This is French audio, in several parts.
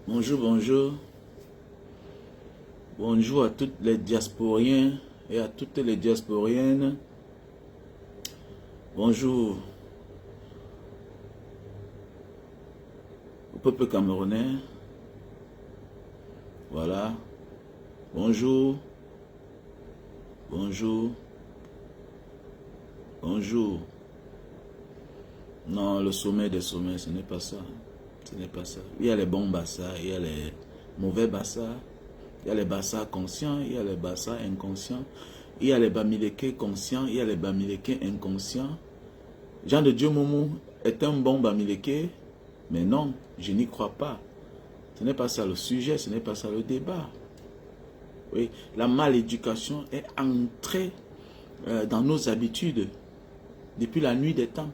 Bonjour, bonjour. Bonjour à tous les diasporiens et à toutes les diasporiennes. Bonjour au peuple camerounais. Voilà. Bonjour. Bonjour. Bonjour. Non, le sommet des sommets, ce n'est pas ça. Ce n'est pas ça. Il y a les bons bassas, il y a les mauvais bassas, il y a les bassas conscients, il y a les bassas inconscients, il y a les bamilekés conscients, il y a les bamilekés inconscients. Jean de Dieu Moumou est un bon bamileké, mais non, je n'y crois pas. Ce n'est pas ça le sujet, ce n'est pas ça le débat. Oui, la maléducation est entrée dans nos habitudes depuis la nuit des temps.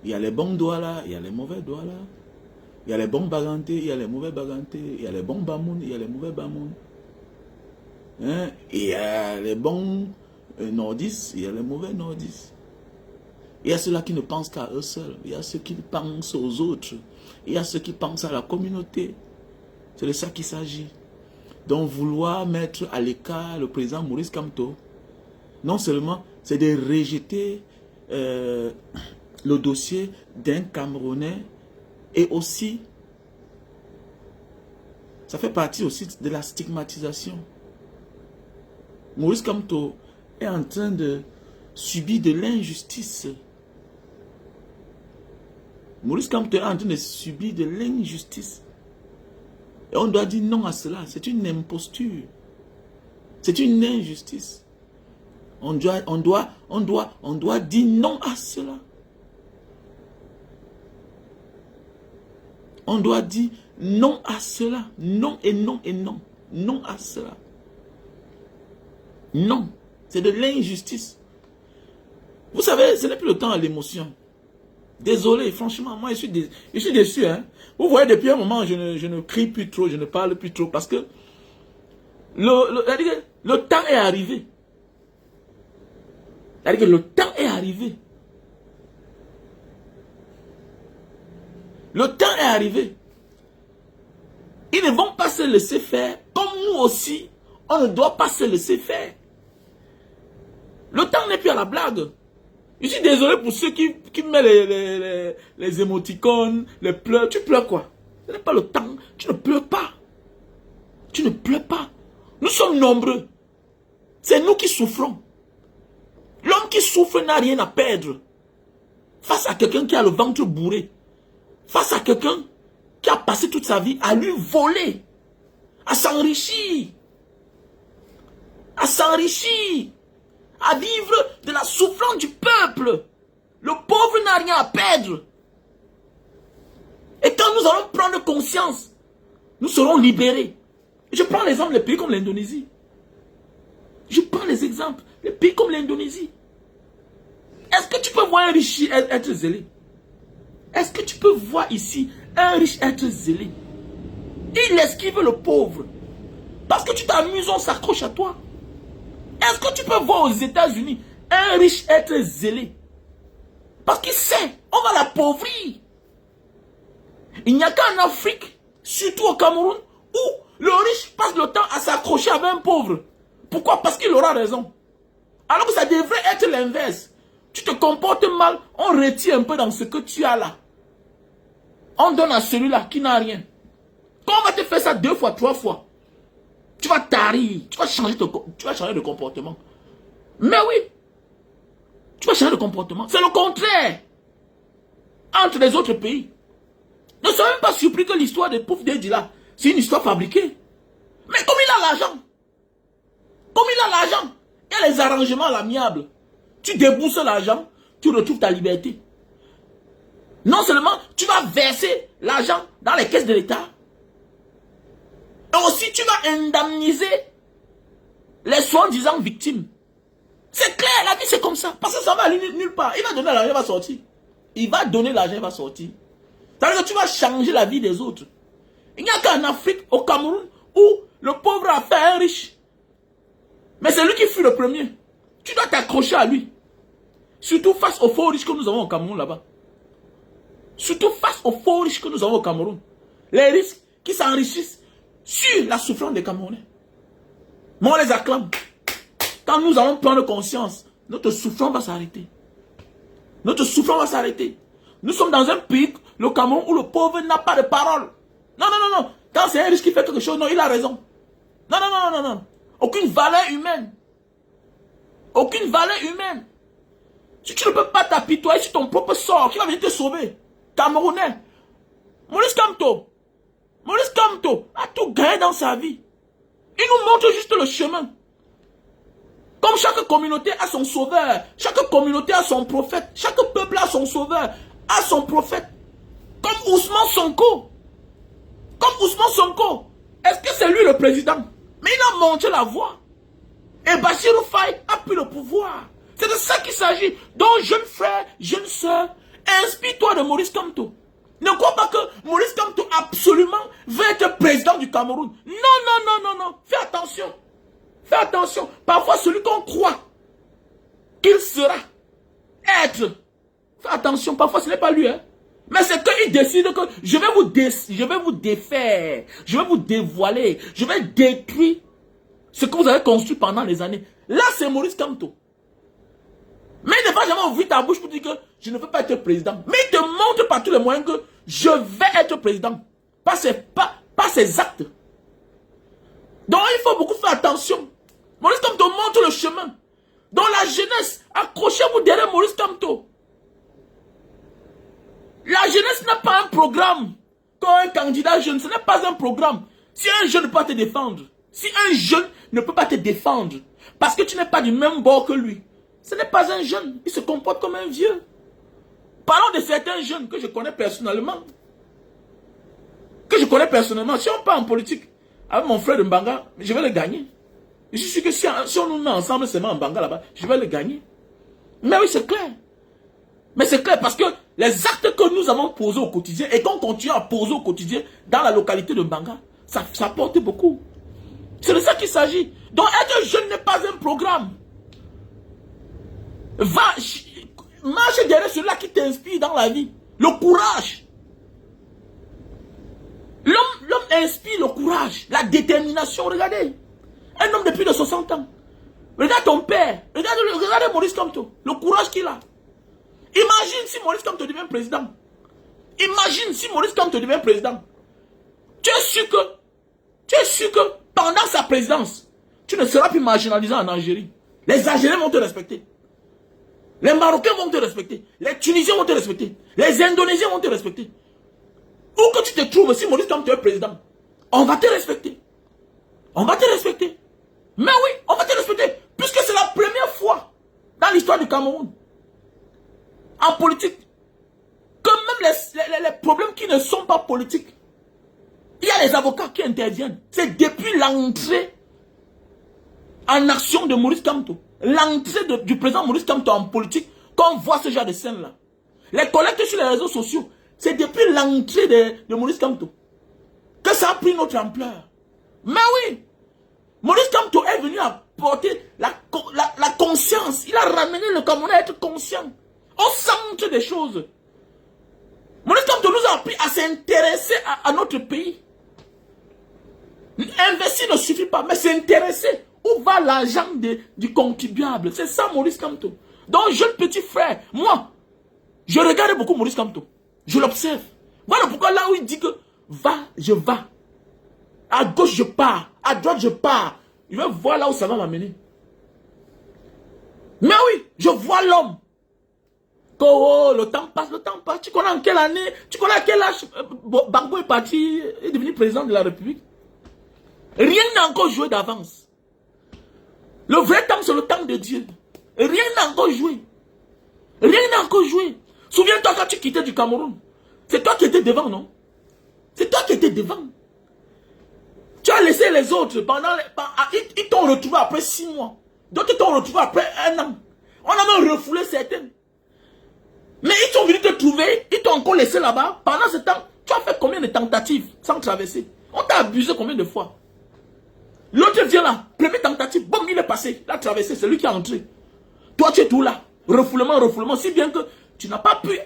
Il y a les bons doigts là, il y a les mauvais doigts là. Il y a les bons bagantés, il y a les mauvais bagantés. Il y a les bons bamoun, il y a les mauvais bamoun. Hein? Il y a les bons nordistes, il y a les mauvais nordistes. Il y a ceux-là qui ne pensent qu'à eux seuls. Il y a ceux qui pensent aux autres. Il y a ceux qui pensent à la communauté. C'est de ça qu'il s'agit. Donc vouloir mettre à l'écart le président Maurice Kamto, non seulement c'est de rejeter le dossier d'un Camerounais et aussi, ça fait partie aussi de la stigmatisation. Maurice Kamto est en train de subir de l'injustice. Maurice Kamto est en train de subir de l'injustice. Et on doit dire non à cela. C'est une imposture. C'est une injustice. On doit dire non à cela. On doit dire non à cela. Non et non et non. Non à cela. Non. C'est de l'injustice. Vous savez, ce n'est plus le temps à l'émotion. Désolé, franchement, moi je suis déçu. Hein. Vous voyez, depuis un moment, je ne crie plus trop, je ne parle plus trop. Parce que le temps est arrivé. C'est-à-dire que le temps est arrivé. Le temps est arrivé. Ils ne vont pas se laisser faire. Comme nous aussi, on ne doit pas se laisser faire. Le temps n'est plus à la blague. Je suis désolé pour ceux qui mettent les émoticônes, les pleurs. Tu pleures quoi? Ce n'est pas le temps. Tu ne pleures pas. Tu ne pleures pas. Nous sommes nombreux. C'est nous qui souffrons. L'homme qui souffre n'a rien à perdre. Face à quelqu'un qui a le ventre bourré. Face à quelqu'un qui a passé toute sa vie à lui voler, à s'enrichir, à vivre de la souffrance du peuple. Le pauvre n'a rien à perdre. Et quand nous allons prendre conscience, nous serons libérés. Je prends l'exemple des pays comme l'Indonésie. Je prends les exemples des pays comme l'Indonésie. Est-ce que tu peux voir un riche être zélé? Est-ce que tu peux voir ici un riche être zélé? Il esquive le pauvre. Parce que tu t'amuses, on s'accroche à toi. Est-ce que tu peux voir aux États-Unis un riche être zélé? Parce qu'il sait, on va l'appauvrir. Il n'y a qu'en Afrique, surtout au Cameroun, où le riche passe le temps à s'accrocher avec un pauvre. Pourquoi? Parce qu'il aura raison. Alors que ça devrait être l'inverse. Tu te comportes mal, on retire un peu dans ce que tu as là. On donne à celui-là qui n'a rien. Quand on va te faire ça 2 fois, 3 fois, tu vas tarir, tu vas changer de comportement. Mais oui, tu vas changer de comportement. C'est le contraire. Entre les autres pays. Ne sois même pas surpris que l'histoire de Pouf Dedi là, c'est une histoire fabriquée. Mais comme il a l'argent, il y a les arrangements à l'amiable. Tu débourses l'argent, tu retrouves ta liberté. Non seulement tu vas verser l'argent dans les caisses de l'État, et aussi tu vas indemniser les soi-disant victimes. C'est clair, la vie c'est comme ça. Parce que ça va aller nulle part. Il va donner l'argent, il va sortir. Il va donner l'argent, il va sortir. Ça veut dire que tu vas changer la vie des autres. Il n'y a qu'en Afrique, au Cameroun, où le pauvre a fait un riche. Mais c'est lui qui fut le premier. Tu dois t'accrocher à lui. Surtout face aux faux riches que nous avons au Cameroun là-bas. Surtout face aux faux riches que nous avons au Cameroun. Les riches qui s'enrichissent sur la souffrance des Camerounais. Mais on les acclame. Quand nous allons prendre conscience, notre souffrance va s'arrêter. Notre souffrance va s'arrêter. Nous sommes dans un pays, le Cameroun, où le pauvre n'a pas de parole. Non, non, non, non. Quand c'est un riche qui fait quelque chose, non, il a raison. Non, non, non, non, non, non. Aucune valeur humaine. Aucune valeur humaine. Si tu ne peux pas t'apitoyer sur ton propre sort, qui va venir te sauver? Camerounais. Maurice Kamto a tout gagné dans sa vie. Il nous montre juste le chemin. Comme chaque communauté a son sauveur, chaque communauté a son prophète, chaque peuple a son sauveur, a son prophète. Comme Ousmane Sonko. Est-ce que c'est lui le président? Mais il a montré la voie. Et Bassirou Faye a pris le pouvoir. C'est de ça qu'il s'agit. Donc, jeune frère, jeune soeur, inspire-toi de Maurice Kamto. Ne crois pas que Maurice Kamto absolument veut être président du Cameroun. Non, non, non, non, non. Fais attention. Fais attention. Parfois, celui qu'on croit qu'il sera être. Fais attention. Parfois, ce n'est pas lui. Hein. Mais c'est qu'il décide que je vais vous défaire. Je vais vous dévoiler. Je vais détruire ce que vous avez construit pendant les années. Là, c'est Maurice Kamto. Mais il ne va jamais ouvrir ta bouche pour dire que je ne veux pas être président. Mais il te montre par tous les moyens que je vais être président. Pas ses actes. Donc il faut beaucoup faire attention. Maurice Kamto montre le chemin. Donc la jeunesse, accrochez-vous derrière Maurice Kamto. La jeunesse n'a pas un programme. Comme un candidat jeune, ce n'est pas un programme. Si un jeune ne peut pas te défendre, si un jeune ne peut pas te défendre, parce que tu n'es pas du même bord que lui, ce n'est pas un jeune, il se comporte comme un vieux. Parlons de certains jeunes que je connais personnellement. Si on part en politique avec mon frère de Mbanga, je vais le gagner. Je suis sûr que si on nous met ensemble seulement en Mbanga là-bas, je vais le gagner. Mais oui, c'est clair. Mais c'est clair parce que les actes que nous avons posés au quotidien et qu'on continue à poser au quotidien dans la localité de Mbanga, ça porte beaucoup. C'est de ça qu'il s'agit. Donc être jeune n'est pas un programme. Marche derrière celui-là qui t'inspire dans la vie. Le courage. L'homme inspire le courage, la détermination. Regardez. Un homme de plus de 60 ans. Regarde ton père. Regardez Maurice Kamto. Le courage qu'il a. Imagine si Maurice Kamto devient président. Tu es sûr que pendant sa présidence, tu ne seras plus marginalisé en Algérie. Les Algériens vont te respecter. Les Marocains vont te respecter. Les Tunisiens vont te respecter. Les Indonésiens vont te respecter. Où que tu te trouves, si Maurice Kamto est président, on va te respecter. Mais oui, on va te respecter. Puisque c'est la première fois dans l'histoire du Cameroun, en politique, que même les problèmes qui ne sont pas politiques, il y a les avocats qui interviennent. C'est depuis l'entrée en action de Maurice Kamto, l'entrée du président Maurice Kamto en politique, qu'on voit ce genre de scène-là. Les collectes sur les réseaux sociaux, c'est depuis l'entrée de Maurice Kamto que ça a pris notre ampleur. Mais oui, Maurice Kamto est venu apporter la conscience. Il a ramené le Camerounais à être conscient, au centre des choses. Maurice Kamto nous a appris à s'intéresser à notre pays. Investir ne suffit pas, mais s'intéresser. Où va l'argent du contribuable? C'est ça Maurice Kamto. Donc, jeune petit frère, moi, je regarde beaucoup Maurice Kamto. Je l'observe. Voilà pourquoi là où il dit que va, je vais. À gauche, je pars. À droite, je pars. Je vais voir là où ça va m'amener. Mais oui, je vois l'homme. Oh, le temps passe. Tu connais en quelle année? Tu connais à quel âge Gbagbo est parti, est devenu président de la République? Rien n'a encore joué d'avance. Le vrai temps, c'est le temps de Dieu. Rien n'a encore joué. Souviens-toi quand tu quittais du Cameroun. C'est toi qui étais devant, non? C'est toi qui étais devant. Tu as laissé les autres. Ils t'ont retrouvé après 6 mois. D'autres t'ont retrouvé après 1 an. On a même refoulé certains. Mais ils sont venus te trouver, ils t'ont encore laissé là-bas. Pendant ce temps, tu as fait combien de tentatives sans traverser? On t'a abusé combien de fois? L'autre vient là, première tentative, bon, il est passé, il a traversé, c'est lui qui est entré. Toi, tu es tout là, refoulement, refoulement, si bien que tu n'as pas pu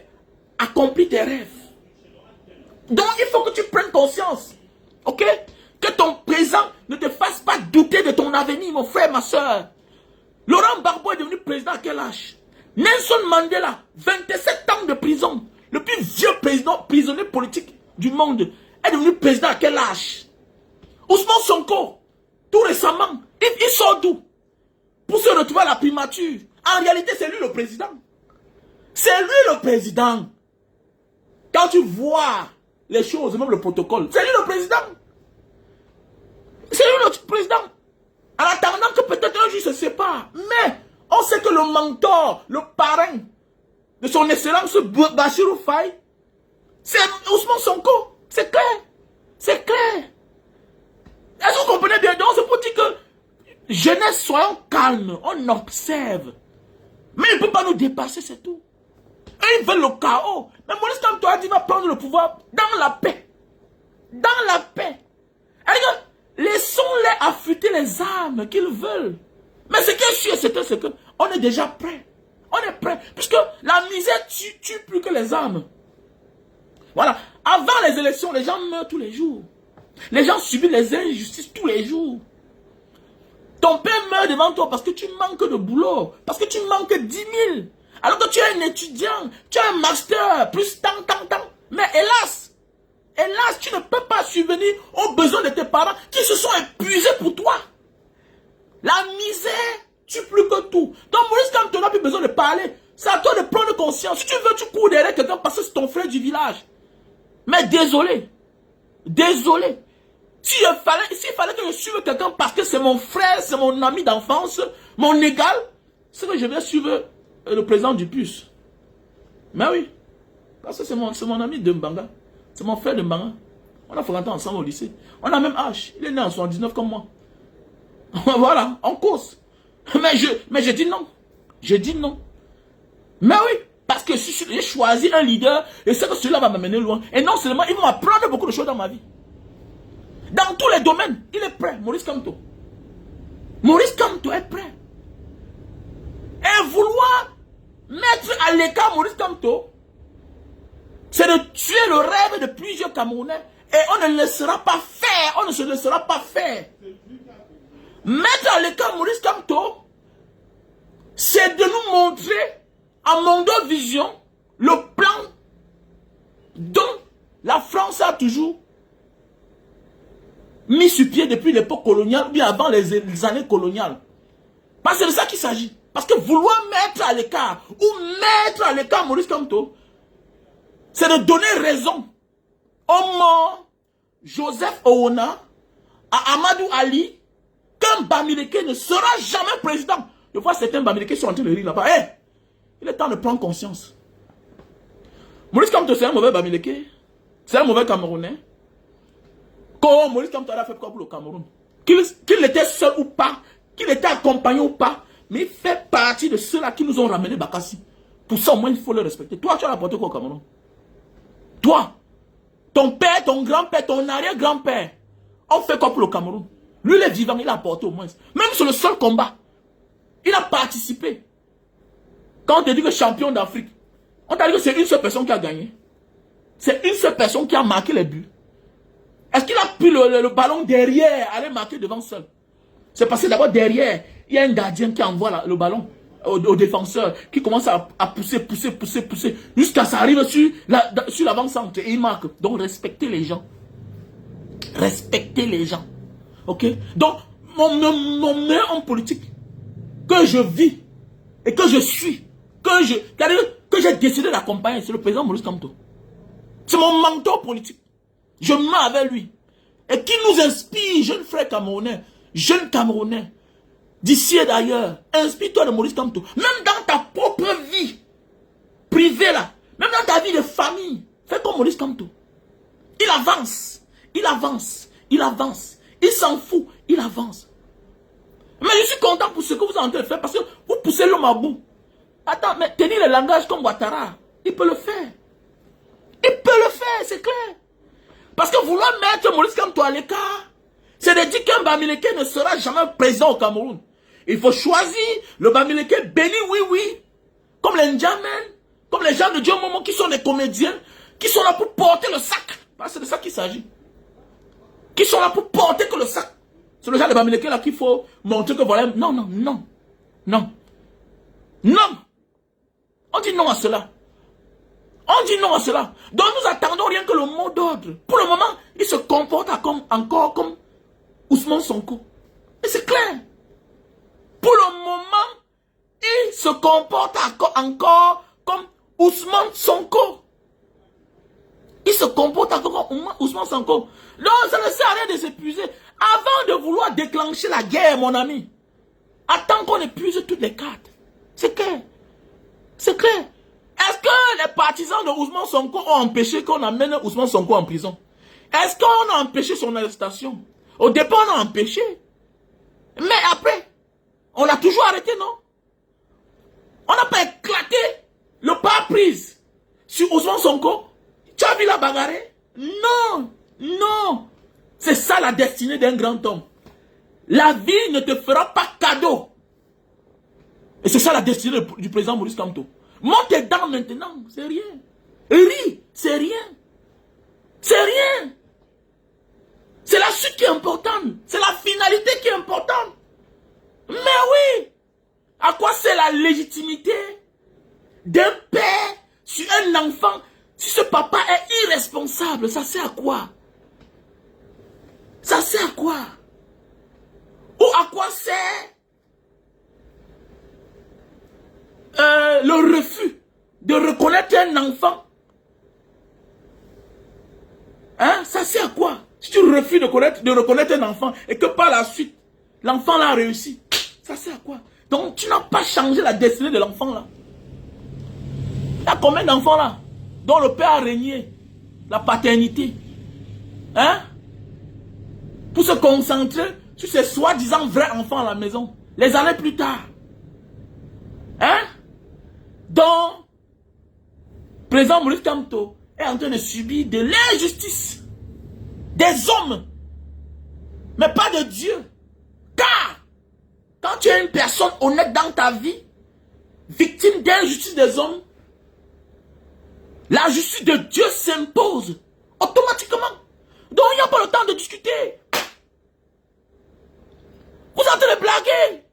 accomplir tes rêves. Donc, il faut que tu prennes conscience, ok? Que ton présent ne te fasse pas douter de ton avenir, mon frère, ma soeur. Laurent Gbagbo est devenu président à quel âge? Nelson Mandela, 27 ans de prison, le plus vieux prisonnier politique du monde, est devenu président à quel âge? Ousmane Sonko, tout récemment, il sort d'où? Pour se retrouver à la primature. En réalité, c'est lui le président. C'est lui le président. Quand tu vois les choses, même le protocole, c'est lui le président. C'est lui le président. En attendant que peut-être un jour se sépare. Mais on sait que le mentor, le parrain de son excellence Bassirou Faye, c'est Ousmane Sonko. C'est clair. C'est clair. Est-ce que vous comprenez bien? Donc c'est pour dire que jeunesse, soyons calmes. On observe. Mais il ne peut pas nous dépasser, c'est tout. Et ils veulent le chaos. Mais Maurice Kamto a dit qu'il va prendre le pouvoir dans la paix. Dans la paix. Laissons-les affûter les armes qu'ils veulent. Mais ce qui est sûr, c'est que on est déjà prêt. On est prêt. Puisque la misère tue plus que les armes. Voilà. Avant les élections, les gens meurent tous les jours. Les gens subissent les injustices tous les jours. Ton père meurt devant toi parce que tu manques de boulot. Parce que tu manques 10 000. Alors que tu es un étudiant. Tu as un master. Plus tant. Mais hélas, tu ne peux pas subvenir aux besoins de tes parents qui se sont épuisés pour toi. La misère tue plus que tout. Donc Maurice, quand tu n'as plus besoin de parler, c'est à toi de prendre conscience. Si tu veux, tu cours derrière quelqu'un parce que c'est ton frère du village. Mais désolé. Désolé. S'il fallait que je suive quelqu'un parce que c'est mon frère, c'est mon ami d'enfance, mon égal, c'est que je vais suivre le président du PUS. Mais oui. Parce que c'est mon ami de Mbanga. C'est mon frère de Mbanga. On a fréquenté ensemble au lycée. On a même âge. Il est né en 79 comme moi. Voilà, on cause. Mais je dis non. Je dis non. Mais oui, parce que si j'ai choisi un leader, et c'est que celui-là va m'amener loin. Et non seulement, il va m'apprendre beaucoup de choses dans ma vie. Dans tous les domaines, il est prêt, Maurice Kamto. Maurice Kamto est prêt. Et vouloir mettre à l'écart Maurice Kamto, c'est de tuer le rêve de plusieurs Camerounais. Et on ne le laissera pas faire. On ne se laissera pas faire. Mettre à l'écart Maurice Kamto, c'est de nous montrer à Mondo Vision le plan dont la France a toujours mis sur pied depuis l'époque coloniale, bien avant les années coloniales. Parce que c'est de ça qu'il s'agit. Parce que vouloir mettre à l'écart ou mettre à l'écart Maurice Kamto, c'est de donner raison au mort Joseph Oona, à Amadou Ali, qu'un Bamileke ne sera jamais président. Je vois certains Bamileke sont en train de rire là-bas. Hey, il est temps de prendre conscience. Maurice Kamto, c'est un mauvais Bamileke. C'est un mauvais Camerounais. Comment Maurice Kamto a fait quoi pour le Cameroun? Qu'il était seul ou pas, qu'il était accompagné ou pas, mais il fait partie de ceux-là qui nous ont ramené Bakassi. Pour ça, au moins, il faut le respecter. Toi, tu as apporté quoi au Cameroun? Toi, ton père, ton grand-père, ton arrière-grand-père, on fait quoi pour le Cameroun? Lui, il est vivant, il a apporté au moins. Même sur le seul combat, il a participé. Quand on te dit que champion d'Afrique, on t'a dit que c'est une seule personne qui a gagné. C'est une seule personne qui a marqué les buts. Est-ce qu'il a pris le ballon derrière, aller marquer devant seul? C'est parce que d'abord derrière, il y a un gardien qui envoie le ballon au défenseur, qui commence à pousser, jusqu'à ça arrive sur l'avant-centre et il marque. Donc respectez les gens. Respectez les gens. Ok? Donc, mon meilleur homme politique, que je vis et que je suis, que j'ai décidé d'accompagner, c'est le président Maurice Kamto. C'est mon mentor politique. Je me mets avec lui. Et qui nous inspire, jeunes frères camerounais, jeunes Camerounais, d'ici et d'ailleurs, inspire-toi de Maurice Kamto. Même dans ta propre vie privée là, même dans ta vie de famille, fais comme Maurice Kamto. Il avance, il avance, il avance. Il s'en fout, il avance. Mais je suis content pour ce que vous êtes en train de faire parce que vous poussez l'homme à bout. Attends, mais tenir le langage comme Ouattara, il peut le faire. Il peut le faire, c'est clair. Parce que vouloir mettre Maurice Kamto à l'écart, c'est de dire qu'un Bamileke ne sera jamais président au Cameroun. Il faut choisir le Bamileke béni, oui, oui. Comme les Ndjamen, comme les gens de Dieu Momo qui sont des comédiens, qui sont là pour porter le sac. C'est de ça qu'il s'agit. Qui sont là pour porter que le sac. C'est le genre de Bamileke là qu'il faut montrer que voilà. Non, non, non. Non. Non. On dit non à cela. On dit non à cela. Donc nous attendons rien que le mot d'ordre. Pour le moment, il se comporte encore comme Ousmane Sonko. Et c'est clair. Pour le moment, il se comporte encore comme Ousmane Sonko. Il se comporte encore comme Ousmane Sonko. Non, ça ne sert à rien de s'épuiser. Avant de vouloir déclencher la guerre, mon ami, attends qu'on épuise toutes les cartes. C'est clair. C'est clair. Est-ce que les partisans de Ousmane Sonko ont empêché qu'on amène Ousmane Sonko en prison? Est-ce qu'on a empêché son arrestation? Au départ, on a empêché. Mais après, on l'a toujours arrêté, non? On n'a pas éclaté le pare-brise sur Ousmane Sonko. Tu as vu la bagarre? Non, non. C'est ça la destinée d'un grand homme. La vie ne te fera pas cadeau. Et c'est ça la destinée du président Maurice Kamto. Monte tes dents maintenant, c'est rien. Ris, c'est rien. C'est rien. C'est la suite qui est importante. C'est la finalité qui est importante. Mais oui. À quoi c'est la légitimité d'un père sur un enfant si ce papa est irresponsable? Ça sert à quoi? Ça sert à quoi? Ou à quoi sert le refus de reconnaître un enfant? Hein? Ça sert à quoi? Si tu refuses de reconnaître un enfant et que par la suite, l'enfant l'a réussi, ça sert à quoi? Donc tu n'as pas changé la destinée de l'enfant là. Il y a combien d'enfants là dont le père a régné la paternité? Hein? Pour se concentrer sur ces soi-disant vrais enfants à la maison. Les années plus tard. Hein? Donc, président Maurice Kamto est en train de subir de l'injustice des hommes, mais pas de Dieu. Car, quand tu es une personne honnête dans ta vie, victime d'injustice des hommes, la justice de Dieu s'impose automatiquement. Donc, il n'y a pas le temps de discuter. Vous êtes en train de blaguer.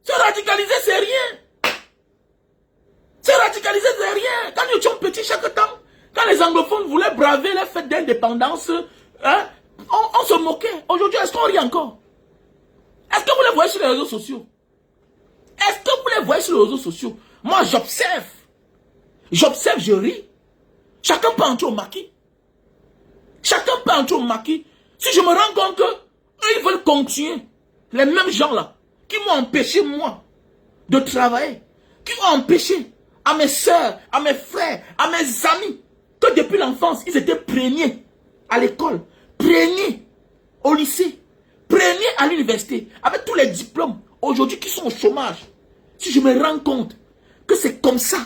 Se radicaliser, c'est rien. Se radicaliser, c'est rien. Quand nous étions petits chaque temps, quand les anglophones voulaient braver les fêtes d'indépendance, hein, on se moquait. Aujourd'hui, est-ce qu'on rit encore? Est-ce que vous les voyez sur les réseaux sociaux? Est-ce que vous les voyez sur les réseaux sociaux? Moi, j'observe. J'observe, je ris. Chacun peut entrer au maquis. Chacun peut entrer au maquis. Si je me rends compte qu'ils veulent continuer, les mêmes gens là, qui m'ont empêché, moi, de travailler, qui ont empêché à mes soeurs, à mes frères, à mes amis, que depuis l'enfance, ils étaient premiers à l'école, premiers au lycée, premiers à l'université, avec tous les diplômes, aujourd'hui qui sont au chômage. Si je me rends compte que c'est comme ça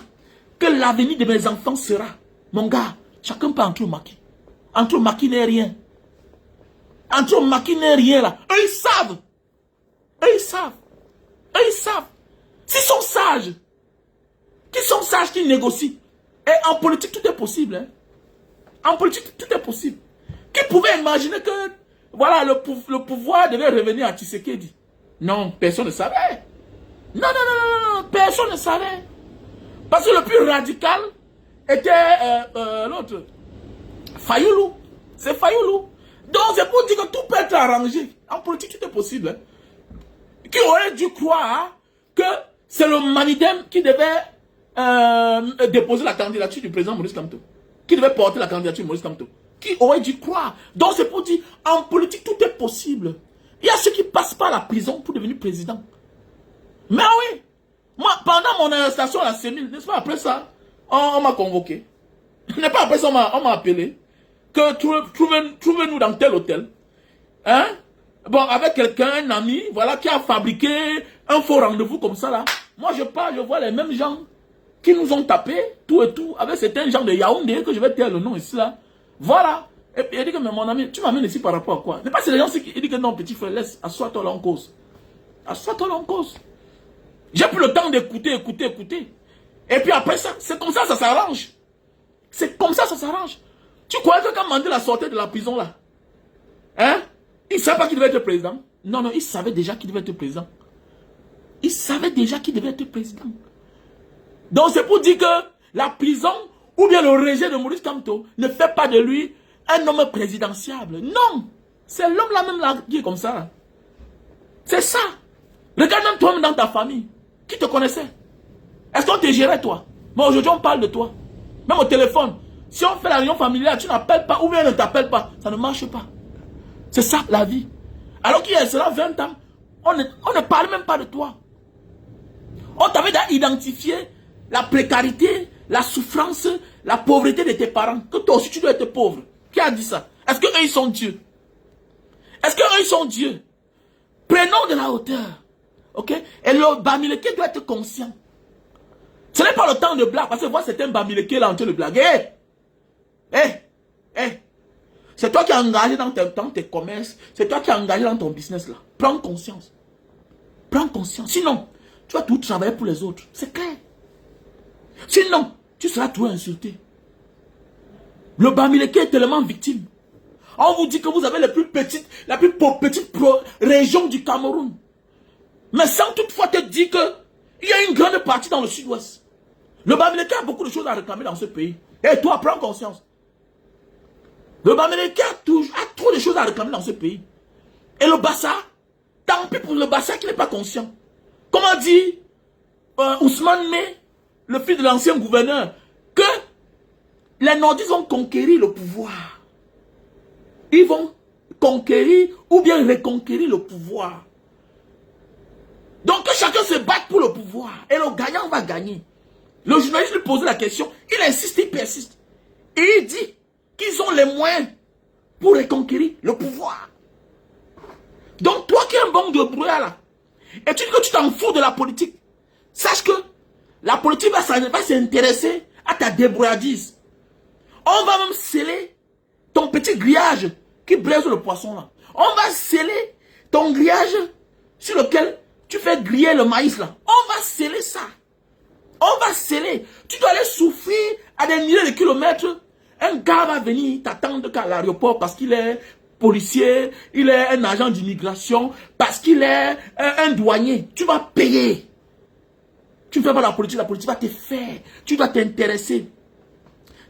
que l'avenir de mes enfants sera, mon gars, chacun peut entrer au maquis. Entrer au maquis n'est rien. Entrer au maquis n'est rien là. Eux, ils savent. Eux, ils savent. Eux, ils savent. S'ils sont sages, qui négocient. Et en politique, tout est possible. Hein? En politique, tout est possible. Qui pouvait imaginer que voilà, le pouvoir devait revenir à Tshisekedi? Non, personne ne savait. Non, non, non, non, non, personne ne savait. Parce que le plus radical était l'autre. Fayoulou. C'est Fayoulou. Donc c'est pour dire que tout peut être arrangé. En politique, tout est possible. Hein? Qui aurait dû croire que c'est le Manidem qui devait déposer la candidature du président Maurice Kamto. Qui devait porter la candidature de Maurice Kamto. Qui aurait dû croire. Donc c'est pour dire, en politique, tout est possible. Il y a ceux qui passent par la prison pour devenir président. Mais oui, moi, pendant mon arrestation à la CEMIL, n'est-ce pas, après ça, on m'a convoqué. N'est pas après ça, on m'a appelé. Que trouvez-nous dans tel hôtel. Hein? Bon, avec quelqu'un, un ami, voilà, qui a fabriqué un faux rendez-vous comme ça, là. Moi, je pars, je vois les mêmes gens qui nous ont tapé, tout et tout, avec certains gens de Yaoundé, que je vais taire le nom ici, là. Voilà. Et puis, il dit que, mais mon ami, tu m'amènes ici par rapport à quoi? Mais pas c'est les gens qui disent que non, petit frère, laisse, assois-toi là en cause. Assois-toi là en cause. J'ai plus le temps d'écouter, écouter. Et puis après ça, c'est comme ça s'arrange. C'est comme ça s'arrange. Tu crois que quand Mandela sortait de la prison, là, hein? Il ne savait pas qu'il devait être président. Non, non, il savait déjà qu'il devait être président. Il savait déjà qu'il devait être président. Donc c'est pour dire que la prison ou bien le rejet de Maurice Kamto ne fait pas de lui un homme présidentiable. Non. C'est l'homme là même là qui est comme ça. C'est ça. Regarde même toi-même dans ta famille. Qui te connaissait? Est-ce qu'on te gérait toi? Mais aujourd'hui on parle de toi. Même au téléphone. Si on fait la réunion familiale, tu n'appelles pas ou bien ne t'appelles pas. Ça ne marche pas. C'est ça la vie. Alors qu'il y a cela 20 ans, on ne parle même pas de toi. On t'avait identifié la précarité, la souffrance, la pauvreté de tes parents. Que toi aussi tu dois être pauvre. Qui a dit ça? Est-ce qu'eux ils sont Dieu? Est-ce qu'eux ils sont Dieu? Prenons de la hauteur. Ok? Et le Bamileke doit être conscient. Ce n'est pas le temps de blague. Parce que moi c'est un Bamileke là en train de blaguer. C'est toi qui es engagé dans tes commerces. C'est toi qui es engagé dans ton business là. Prends conscience. Prends conscience. Sinon, tu vas tout travailler pour les autres. C'est clair. Sinon, tu seras tout insulté. Le Bamileke est tellement victime. On vous dit que vous avez la plus petite région du Cameroun. Mais sans toutefois te dire qu'il y a une grande partie dans le sud-ouest. Le Bamileke a beaucoup de choses à réclamer dans ce pays. Et toi, prends conscience. Le Bamileke a trop de choses à réclamer dans ce pays. Et le Bassa, tant pis pour le Bassa qui n'est pas conscient. Comment dit Ousmane May, le fils de l'ancien gouverneur, que les Nordistes vont conquérir le pouvoir. Ils vont conquérir ou bien reconquérir le pouvoir. Donc que chacun se batte pour le pouvoir. Et le gagnant va gagner. Le journaliste lui pose la question. Il insiste, il persiste. Et il dit qu'ils ont les moyens pour reconquérir le pouvoir. Donc toi qui es un bon de brouillard là, et tu dis que tu t'en fous de la politique, sache que la politique va s'intéresser à ta débrouillardise. On va même sceller ton petit grillage qui braise le poisson là. On va sceller ton grillage sur lequel tu fais griller le maïs là. On va sceller ça. On va sceller. Tu dois aller souffrir à des milliers de kilomètres. Un gars va venir t'attendre à l'aéroport parce qu'il est policier, il est un agent d'immigration, parce qu'il est un douanier. Tu vas payer. Tu ne fais pas la politique va te faire. Tu dois t'intéresser.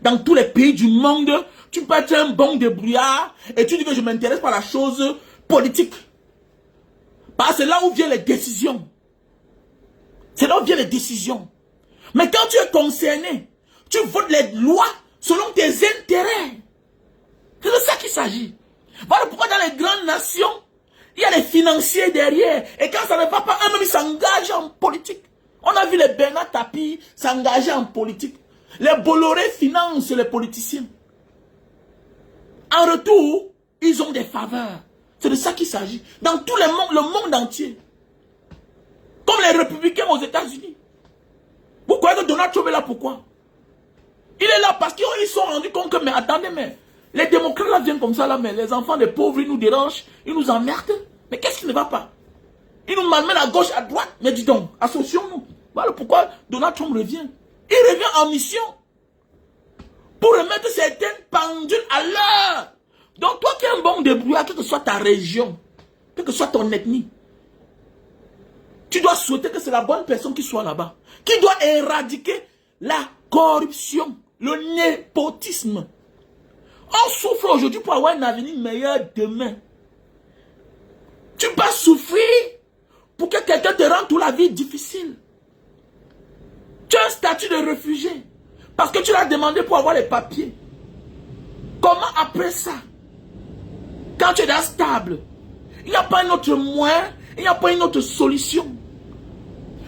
Dans tous les pays du monde, tu peux être un bon débrouillard et tu dis que je m'intéresse par la chose politique. Parce que c'est là où viennent les décisions. C'est là où viennent les décisions. Mais quand tu es concerné, tu votes les lois selon tes intérêts. C'est de ça qu'il s'agit. Voilà pourquoi dans les grandes nations, il y a les financiers derrière. Et quand ça ne va pas, eux-mêmes ils s'engagent en politique. On a vu les Bernard Tapie s'engager en politique. Les Bolloré financent les politiciens. En retour, ils ont des faveurs. C'est de ça qu'il s'agit. Dans tout le monde entier. Comme les républicains aux États-Unis. Vous croyez que Donald Trump est là pourquoi? Il est là parce qu'ils se sont rendus compte que, mais attendez, mais les démocrates là viennent comme ça là, mais les enfants des pauvres, ils nous dérangent, ils nous emmerdent. Mais qu'est-ce qui ne va pas? Ils nous malmènent à gauche, à droite. Mais dis donc, associons-nous. Voilà pourquoi Donald Trump revient. Il revient en mission pour remettre certaines pendules à l'heure. Donc toi qui es un bon débrouillard, quelle que soit ta région, quelle que soit ton ethnie, tu dois souhaiter que c'est la bonne personne qui soit là-bas, qui doit éradiquer la corruption, le népotisme. On souffre aujourd'hui pour avoir un avenir meilleur demain. Tu vas souffrir pour que quelqu'un te rende toute la vie difficile. Tu as un statut de réfugié parce que tu l'as demandé pour avoir les papiers. Comment après ça, quand tu es instable, il n'y a pas un autre moyen, il n'y a pas une autre solution?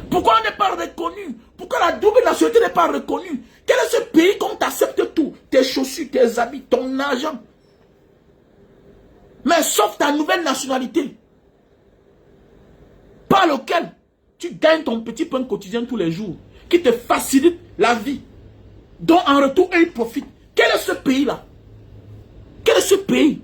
Pourquoi on n'est pas reconnu? Pourquoi la double nationalité n'est pas reconnue? Quel est ce pays qu'on t'accepte tout? Tes chaussures, tes habits, ton argent. Mais sauf ta nouvelle nationalité, par lequel tu gagnes ton petit pain quotidien tous les jours, qui te facilite la vie, dont en retour, ils profitent. Quel est ce pays-là? Quel est ce pays?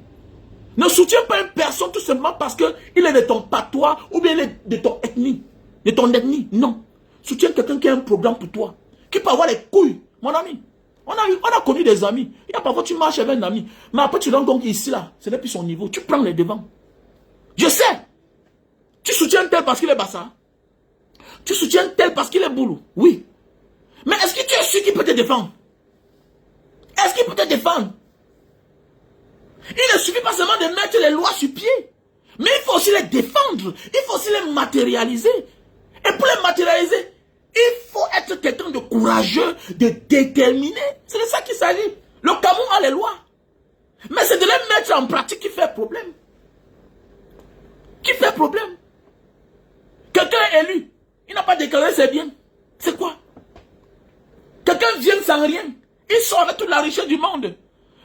Ne soutiens pas une personne tout simplement parce qu'il est de ton patois ou bien il est de ton ethnie. De ton ethnie, non. Soutiens quelqu'un qui a un programme pour toi, qui peut avoir les couilles. Mon ami, on a connu des amis. Il y a parfois tu marches avec un ami, mais après tu te rends compte qu'ici là, ce n'est plus son niveau. Tu prends les devants. Je sais. Tu soutiens tel parce qu'il est bassa. Tu soutiens tel parce qu'il est boulot. Oui. Mais est-ce que tu es sûr qu'il peut te défendre? Est-ce qu'il peut te défendre? Il ne suffit pas seulement de mettre les lois sur pied. Mais il faut aussi les défendre. Il faut aussi les matérialiser. Et pour les matérialiser, il faut être quelqu'un de courageux, de déterminé. C'est de ça qu'il s'agit. Le Cameroun a les lois. Mais c'est de les mettre en pratique qui fait problème. Qui fait problème. Quelqu'un est élu. Il n'a pas déclaré ses biens. C'est quoi? Quelqu'un vient sans rien. Il sort avec toute la richesse du monde.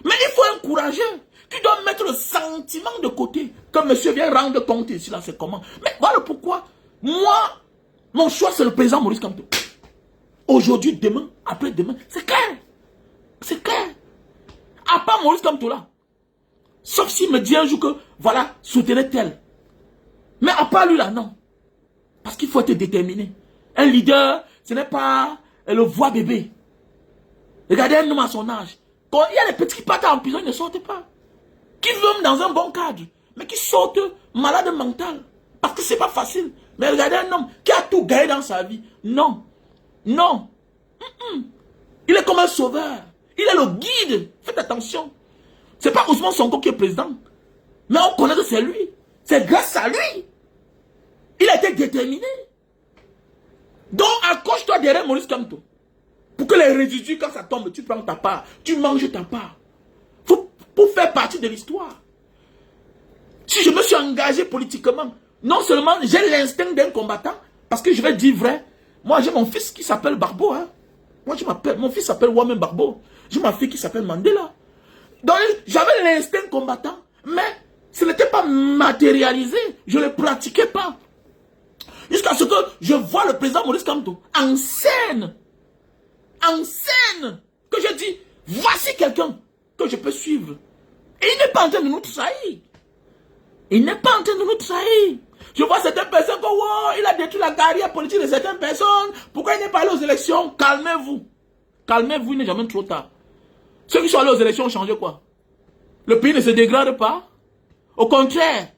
Mais il faut un courageux qui doit mettre le sentiment de côté. Comme monsieur vient rendre compte ici, là, c'est comment. Mais voilà pourquoi. Moi, mon choix, c'est le président Maurice Kamto. Aujourd'hui, demain, après-demain. C'est clair. C'est clair. À part Maurice Kamto là. Sauf s'il me dit un jour que, voilà, soutenez tel. Mais à part lui là, non. Parce qu'il faut être déterminé. Un leader, ce n'est pas le voix bébé. Regardez un homme à son âge. Quand il y a des petits qui partent en prison, ils ne sortent pas. Qui vivent dans un bon cadre, mais qui sortent malades mental. Parce que c'est pas facile. Mais regardez un homme qui a tout gagné dans sa vie. Non. Non. Il est comme un sauveur. Il est le guide. Faites attention. C'est pas Ousmane Sonko qui est président. Mais on connaît que c'est lui. C'est grâce à lui. Il a été déterminé. Donc accroche-toi derrière Maurice Kamto. Pour que les résidus, quand ça tombe, tu prends ta part. Tu manges ta part. Pour faire partie de l'histoire. Si je me suis engagé politiquement, non seulement j'ai l'instinct d'un combattant, parce que je vais dire vrai, moi j'ai mon fils qui s'appelle Barbeau. Hein. Moi mon fils s'appelle Wamem Barbeau. J'ai ma fille qui s'appelle Mandela. Donc j'avais l'instinct combattant, mais ce n'était pas matérialisé. Je ne le pratiquais pas. Jusqu'à ce que je vois le président Maurice Kamto en scène. En scène. Que je dis, voici quelqu'un que je peux suivre. Et il n'est pas en train de nous trahir. Il n'est pas en train de nous trahir. Je vois certaines personnes qui wow, il a détruit la carrière politique de certaines personnes. Pourquoi il n'est pas allé aux élections? Calmez-vous. Calmez-vous, il n'est jamais trop tard. Ceux qui sont allés aux élections ont changé quoi? Le pays ne se dégrade pas. Au contraire,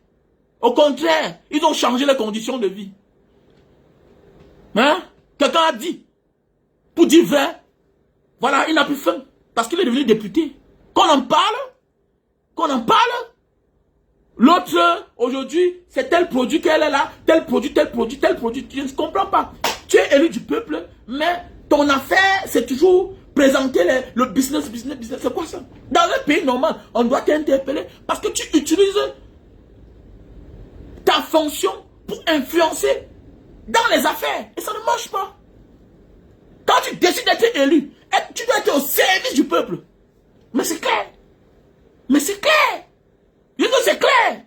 ils ont changé les conditions de vie. Hein? Quelqu'un a dit, pour dire vrai, voilà, il n'a plus faim, parce qu'il est devenu député. Qu'on en parle, l'autre, aujourd'hui, c'est tel produit qu'elle est là, tel produit, tu ne comprends pas. Tu es élu du peuple, mais ton affaire, c'est toujours présenter le business, c'est quoi ça? Dans un pays normal, on doit t'interpeller, parce que tu utilises ta fonction pour influencer dans les affaires, et ça ne marche pas. Quand tu décides d'être élu, tu dois être au service du peuple. Mais c'est clair. Mais c'est clair. Je dis que c'est clair.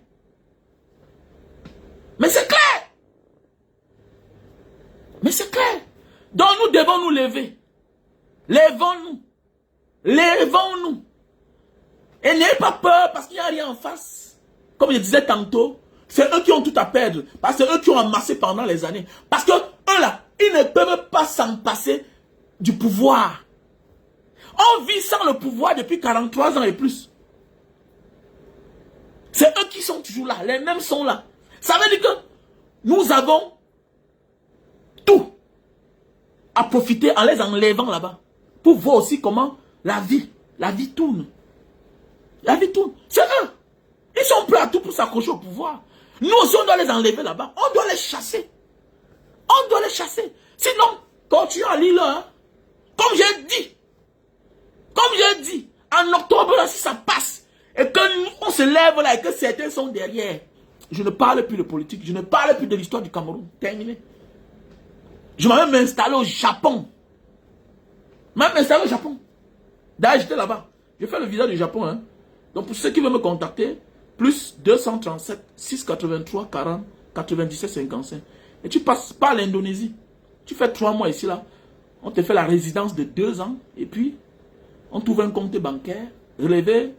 Mais c'est clair. Mais c'est clair. Donc nous devons nous lever. Levons-nous. Levons-nous. Et n'ayez pas peur parce qu'il n'y a rien en face. Comme je disais tantôt, c'est eux qui ont tout à perdre. Parce que c'est eux qui ont amassé pendant les années. Parce que eux là, ils ne peuvent pas s'en passer du pouvoir. On vit sans le pouvoir depuis 43 ans et plus. C'est eux qui sont toujours là. Les mêmes sont là. Ça veut dire que nous avons tout à profiter en les enlevant là-bas. Pour voir aussi comment la vie tourne. La vie tourne. C'est eux. Ils sont prêts à tout pour s'accrocher au pouvoir. Nous aussi, on doit les enlever là-bas. On doit les chasser. On doit les chasser. Sinon, continue à lire là. Hein. Comme j'ai dit, en octobre, là, si ça passe, et que nous, on se lève là, et que certains sont derrière, je ne parle plus de politique, je ne parle plus de l'histoire du Cameroun. Terminé. Je vais même m'installer au Japon. D'ailleurs, j'étais là-bas. J'ai fait le visa du Japon. Hein. Donc, pour ceux qui veulent me contacter, plus 237, 683, 40, 97, 55. Et tu passes par l'Indonésie. Tu fais 3 mois ici, là. On te fait la résidence de 2 ans. Et puis, on t'ouvre un compte bancaire. Relevé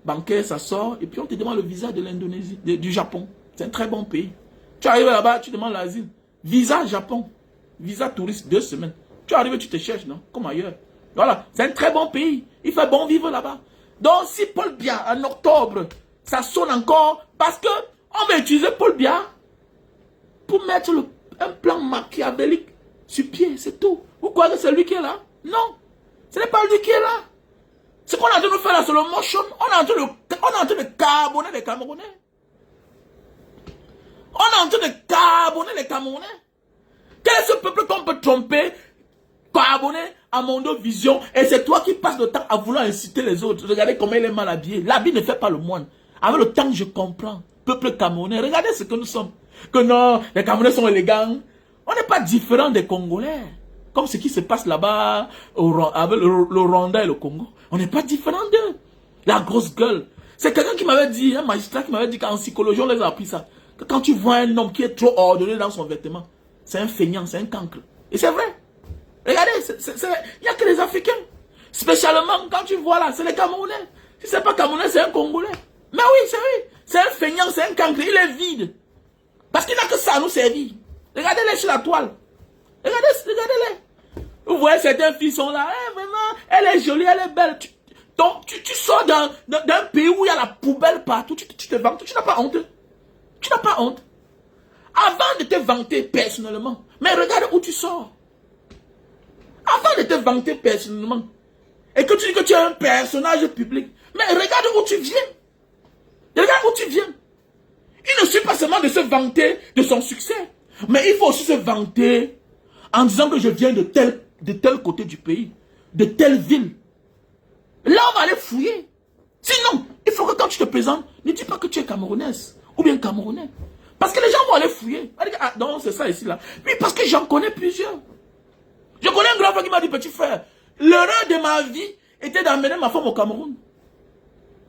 bancaire, ça sort. Et puis, on te demande le visa de l'Indonésie, du Japon. C'est un très bon pays. Tu arrives là-bas, tu demandes l'asile. Visa Japon. Visa touriste, 2 semaines. Tu arrives, tu te cherches, non? Comme ailleurs. Voilà. C'est un très bon pays. Il fait bon vivre là-bas. Donc, si Paul Biya, en octobre, ça sonne encore, parce que on va utiliser Paul Biya pour mettre un plan machiavélique sur pied, c'est tout. Vous croyez que c'est lui qui est là? Non. Ce n'est pas lui qui est là. Ce qu'on a en train de faire là, c'est le motion. On est en train de carbonner les Camerounais. On est en train de carbonner les Camerounais. Quel est ce peuple qu'on peut tromper, carbonner à Mondo Vision, et c'est toi qui passes le temps à vouloir inciter les autres. Regardez comment il est mal habillé. L'habit ne fait pas le moine. Avec le temps, je comprends. Peuple camerounais, regardez ce que nous sommes. Que non, les Camerounais sont élégants. On n'est pas différent des Congolais. Comme ce qui se passe là-bas avec le Rwanda et le Congo. On n'est pas différent d'eux. La grosse gueule. C'est quelqu'un qui m'avait dit, un magistrat qui m'avait dit qu'en psychologie, on les a appris ça. Que quand tu vois un homme qui est trop ordonné dans son vêtement, c'est un feignant, c'est un cancre. Et c'est vrai. Regardez, il n'y a que les Africains. Spécialement, quand tu vois là, c'est les Camerounais. Si ce n'est pas Camerounais, c'est un Congolais. Mais oui, c'est lui. C'est un feignant, c'est un cancre. Il est vide. Parce qu'il n'a que ça à nous servir. Regardez-les sur la toile. Regardez-les. Vous voyez, certaines filles sont là. Vraiment, elle est jolie, elle est belle. Donc, tu sors d'un pays où il y a la poubelle partout. Tu te vantes. Tu n'as pas honte. Tu n'as pas honte. Avant de te vanter personnellement, mais regarde où tu sors. Avant de te vanter personnellement, et que tu dis que tu es un personnage public, mais regarde où tu viens. Regarde où tu viens. Il ne suffit pas seulement de se vanter de son succès, mais il faut aussi se vanter en disant que je viens de tel côté du pays, de telle ville. Là, on va aller fouiller. Sinon, il faut que quand tu te présentes, ne dis pas que tu es camerounaise ou bien camerounais. Parce que les gens vont aller fouiller. Ah non, c'est ça ici, là. Oui, parce que j'en connais plusieurs. Je connais un grand frère qui m'a dit, petit frère, l'erreur de ma vie était d'amener ma femme au Cameroun.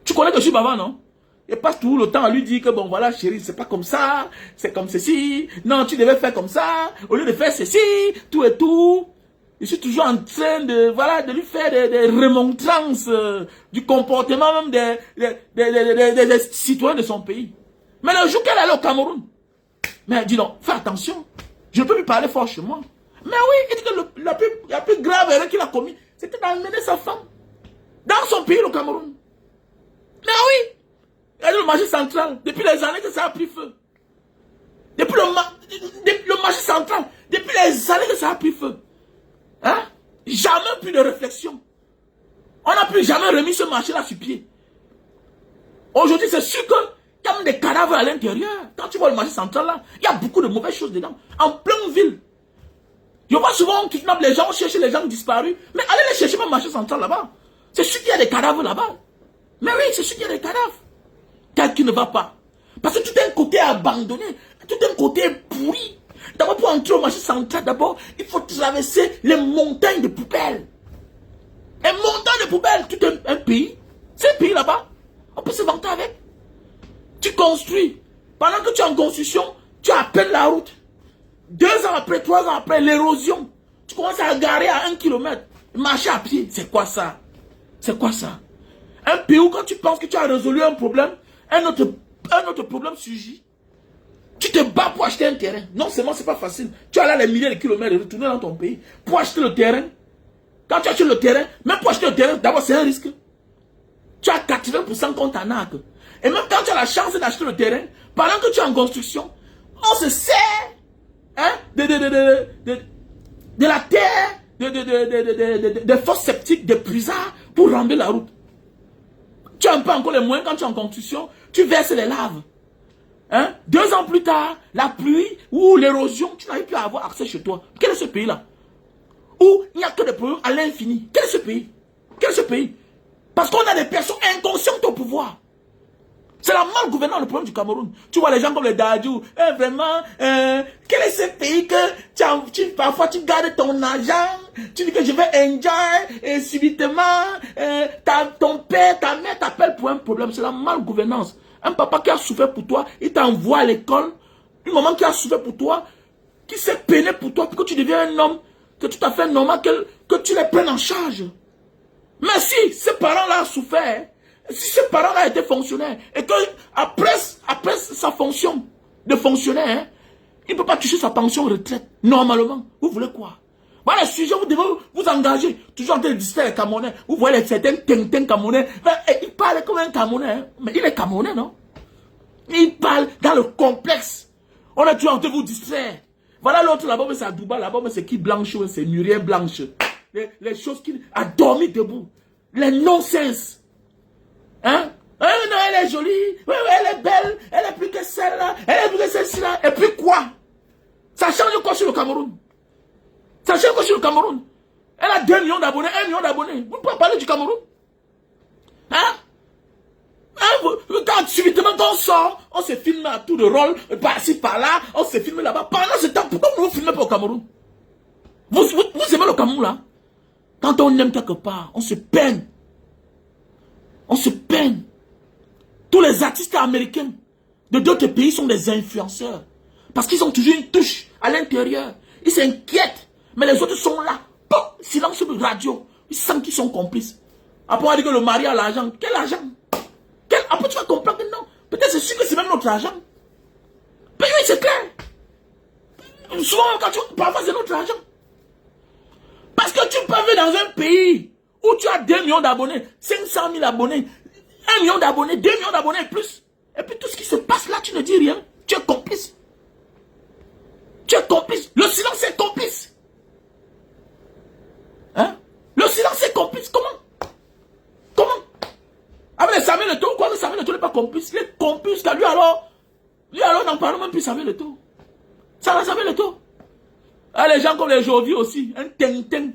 Tu connais que je suis bavard, non? Et passe tout le temps à lui dire que bon voilà chérie, c'est pas comme ça, c'est comme ceci. Non, tu devais faire comme ça, au lieu de faire ceci, tout et tout. Je suis toujours en train de lui faire des remontrances du comportement même des citoyens de son pays. Mais le jour qu'elle allait au Cameroun, mais dis donc, fais attention, je ne peux plus parler fort chez moi. Mais oui, il dit que la plus grave erreur qu'il a commis, c'était d'emmener sa femme dans son pays, le Cameroun. Mais oui, regardez le marché central, depuis les années que ça a pris feu. Depuis le marché central, depuis les années que ça a pris feu. Hein? Jamais plus de réflexion. On n'a plus jamais remis ce marché-là sur pied. Aujourd'hui, c'est sûr que il y a même des cadavres à l'intérieur. Quand tu vois le marché central là, il y a beaucoup de mauvaises choses dedans. En pleine ville. Je vois souvent on kidnappe les gens, on cherche les gens disparus. Mais allez les chercher au marché central là-bas. C'est sûr qu'il y a des cadavres là-bas. Mais oui, c'est sûr qu'il y a des cadavres. Tel qui ne va pas. Parce que tout un côté abandonné. Tout un côté pourri. D'abord, pour entrer au marché central, d'abord, il faut traverser les montagnes de poubelles. Les montagnes de poubelles. Tout un pays. C'est un pays là-bas. On peut se vanter avec. Tu construis. Pendant que tu es en construction, tu appelles la route. 2 ans après, 3 ans après, l'érosion. Tu commences à garer à 1 kilomètre. Marcher à pied. C'est quoi ça? C'est quoi ça? Un pays où quand tu penses que tu as résolu un problème, un autre problème surgit. Tu te bats pour acheter un terrain. Non seulement c'est pas facile. Tu as là les milliers de kilomètres de retourner dans ton pays pour acheter le terrain. Quand tu achètes le terrain, même pour acheter le terrain, d'abord c'est un risque. Tu as 80% qu'on t'arnaque. Et même quand tu as la chance d'acheter le terrain, pendant que tu es en construction, on se sert hein, de la terre, des fosses septiques, des puisards pour rendre la route. Tu as un peu encore les moyens quand tu es en construction, tu verses les laves. Hein? 2 ans plus tard, la pluie ou l'érosion, tu n'arrives plus à avoir accès chez toi. Quel est ce pays-là? Où il n'y a que des problèmes à l'infini. Quel est ce pays? Quel est ce pays? Parce qu'on a des personnes inconscientes au pouvoir. C'est la mal-gouvernance le problème du Cameroun. Tu vois les gens comme les Dadju, vraiment, quel est ce pays que parfois tu gardes ton argent, tu dis que je vais enjoy, et subitement, ton père, ta mère t'appelle pour un problème. C'est la mal-gouvernance. Un papa qui a souffert pour toi, il t'envoie à l'école. Une maman qui a souffert pour toi, qui s'est peiné pour toi, pour que tu deviens un homme, c'est tout à fait normal que tu les prennes en charge. Mais si ces parents-là ont souffert, si ces parents-là étaient fonctionnaires, et que après sa fonction de fonctionnaire, il ne peut pas toucher sa pension retraite, normalement, vous voulez quoi? Voilà le sujet, vous devez vous engager. Toujours en train de distraire les Camerounais. Vous voyez certains tintin Camerounais. Il parle comme un Camerounais, hein? Mais il est Camerounais, non? Il parle dans le complexe. On est toujours en train de vous distraire. Voilà l'autre là-bas, mais c'est à Dubaï, là-bas, mais c'est qui Blanche, c'est Muriel Blanche. Les choses qu'il a dormi debout. Les non-sens. Hein? Non, elle est jolie. Oui, elle est belle. Elle est plus que celle-là. Elle est plus que celle-ci là. Et puis quoi? Ça change quoi sur le Cameroun? Ça change quoi sur le Cameroun? Elle a 2 millions d'abonnés, 1 million d'abonnés. Vous ne pouvez pas parler du Cameroun? Hein? Quand subitement on sort, on se filme à tour de rôle, par-ci, par-là, on se filme là-bas. Pendant ce temps, pourquoi vous ne filmez pas au Cameroun? Vous aimez le Cameroun là? Quand on aime quelque part, on se peine. On se peine. Tous les artistes américains de d'autres pays sont des influenceurs. Parce qu'ils ont toujours une touche à l'intérieur. Ils s'inquiètent. Mais les autres sont là. Bon, silence sur le radio. Ils sentent qu'ils sont complices. Après on dit que le mari a l'argent. Quel argent? Après tu vas comprendre que non. Peut-être c'est sûr que c'est même notre argent. Mais oui, c'est clair. Souvent, parfois c'est notre argent. Parce que tu peux vivre dans un pays où tu as 2 millions d'abonnés, 500 000 abonnés, 1 million d'abonnés, 2 millions d'abonnés et plus. Et puis tout ce qui se passe là, tu ne dis rien. Tu es complice. Tu es complice. Le silence est complice. Hein? Le silence est complice. Comment? Ah mais Samuel Eto'o, quoi? Samuel Eto'o n'est pas complice. Il est complice. Lui alors, n'en parle même plus Samuel Eto'o. Ça va Samuel Eto'o. Ah, les gens comme les Jovi aussi. Un tintin.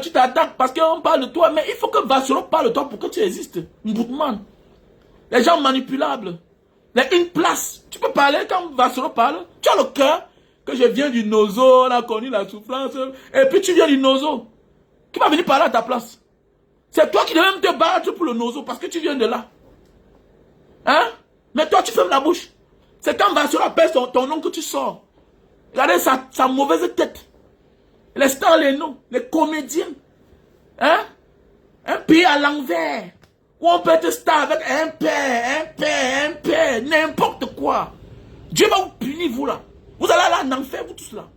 Tu t'attaques parce qu'on parle de toi. Mais il faut que Vassero parle de toi pour que tu existes. Mboutman. Les gens manipulables. Une place. Tu peux parler quand Vassero parle. Tu as le cœur que je viens du Nozo, on a connu la souffrance. Et puis tu viens du Nozo. Qui va venir parler à ta place? C'est toi qui devais même te battre pour le Nozo parce que tu viens de là. Hein? Mais toi tu fermes la bouche. C'est quand Vassero appelle ton nom que tu sors. Regardez sa mauvaise tête. Les stars, les noms, les comédiens. Hein? Un pays à l'envers. Où on peut être star avec un père, n'importe quoi. Dieu va vous punir, vous là. Vous allez là en enfer, vous tous là.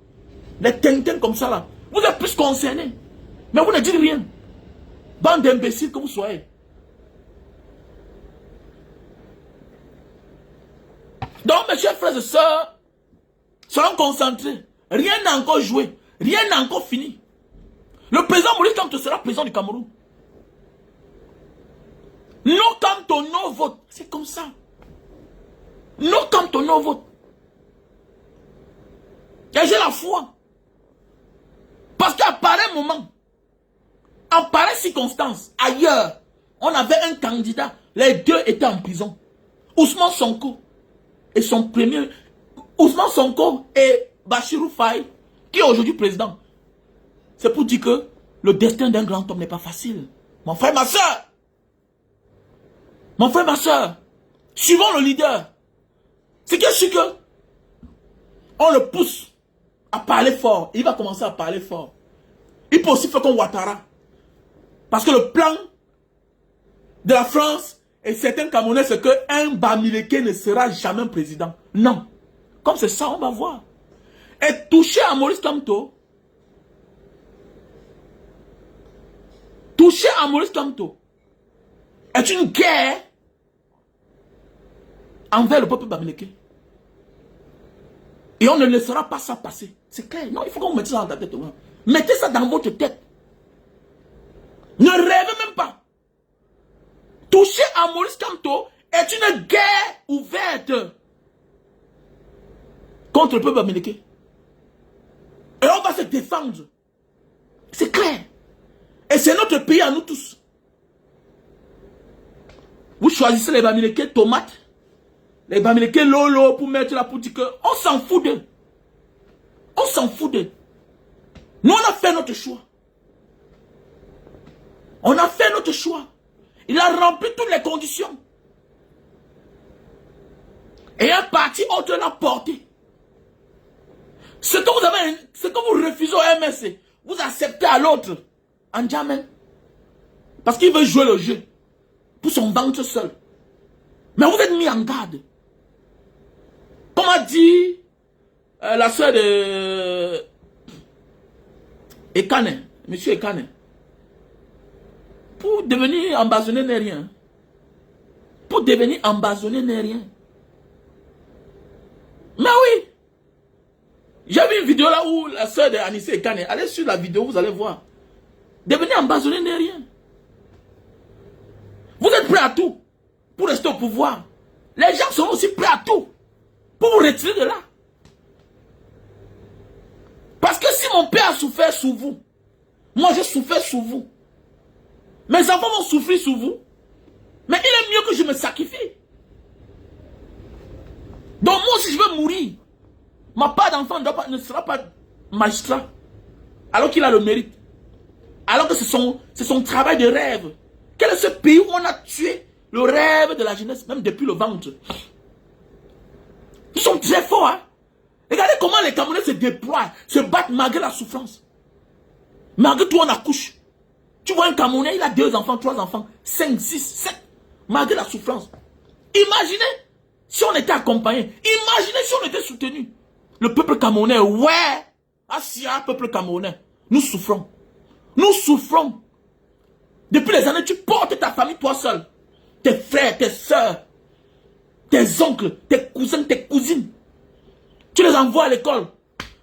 Les tintins comme ça là. Vous êtes plus concernés. Mais vous ne dites rien. Bande d'imbéciles que vous soyez. Donc, mes chers frères et sœurs, soyons concentrés. Rien n'a encore joué. Rien n'a encore fini. Le président Maurice Kamto sera président du Cameroun. No Kamto, no vote. C'est comme ça. No Kamto, no vote. Et j'ai la foi. Parce qu'à pareil moment, en pareille circonstance, ailleurs, on avait un candidat. Les deux étaient en prison. Ousmane Sonko et son premier... Ousmane Sonko et Bachirou Faye, qui est aujourd'hui président. C'est pour dire que le destin d'un grand homme n'est pas facile. Mon frère, ma soeur. Mon frère, ma soeur. Suivons le leader. C'est que je suis que on le pousse à parler fort. Il va commencer à parler fort. Il peut aussi faire comme Ouattara. Parce que le plan de la France et certains Camerounais, c'est qu'un Bamileke ne sera jamais président. Non. Comme c'est ça, on va voir. Et toucher à Maurice Kamto, est une guerre envers le peuple Bamileke. Et on ne laissera pas ça passer. C'est clair. Non, il faut qu'on mette ça dans ta tête. Mettez ça dans votre tête. Ne rêvez même pas. Toucher à Maurice Kamto est une guerre ouverte contre le peuple Bamileke. Et on va se défendre. C'est clair. Et c'est notre pays à nous tous. Vous choisissez les Bamileke tomates, les Bamileke lolo pour mettre là pour dire que on s'en fout d'eux. On s'en fout d'eux. Nous on a fait notre choix. On a fait notre choix. Il a rempli toutes les conditions. Et un parti autre l'a porté. Ce que vous avez, ce que vous refusez au MSC, vous acceptez à l'autre. En Djammen. Parce qu'il veut jouer le jeu. Pour son ventre seul. Mais vous êtes mis en garde. Comme a dit la soeur de Ekane, monsieur Ekane. Pour devenir ambazonné n'est rien. Pour devenir ambazonné n'est rien. Mais oui. J'ai vu une vidéo là où la soeur de Anissé Ekane, allez sur la vidéo, vous allez voir. Devenir ambazonné n'est rien. Vous êtes prêts à tout pour rester au pouvoir. Les gens sont aussi prêts à tout pour vous retirer de là. Parce que si mon père a souffert sous vous, moi j'ai souffert sous vous. Mes enfants vont souffrir sous vous. Mais il est mieux que je me sacrifie. Donc moi si je veux mourir, ma part d'enfant ne sera pas magistrat. Alors qu'il a le mérite. Alors que c'est son travail de rêve. Quel est ce pays où on a tué le rêve de la jeunesse, même depuis le ventre? Ils sont très forts, hein? Regardez comment les Camerounais se déploient, se battent malgré la souffrance. Malgré tout, on accouche. Tu vois un Camerounais, il a 2 enfants, 3 enfants, 5, 6, 7, malgré la souffrance. Imaginez si on était accompagné. Imaginez si on était soutenu. Le peuple camerounais, ouais, Assia, peuple camerounais, nous souffrons. Nous souffrons. Depuis les années, tu portes ta famille toi seul. Tes frères, tes soeurs, tes oncles, tes cousins, tes cousines. Tu les envoies à l'école.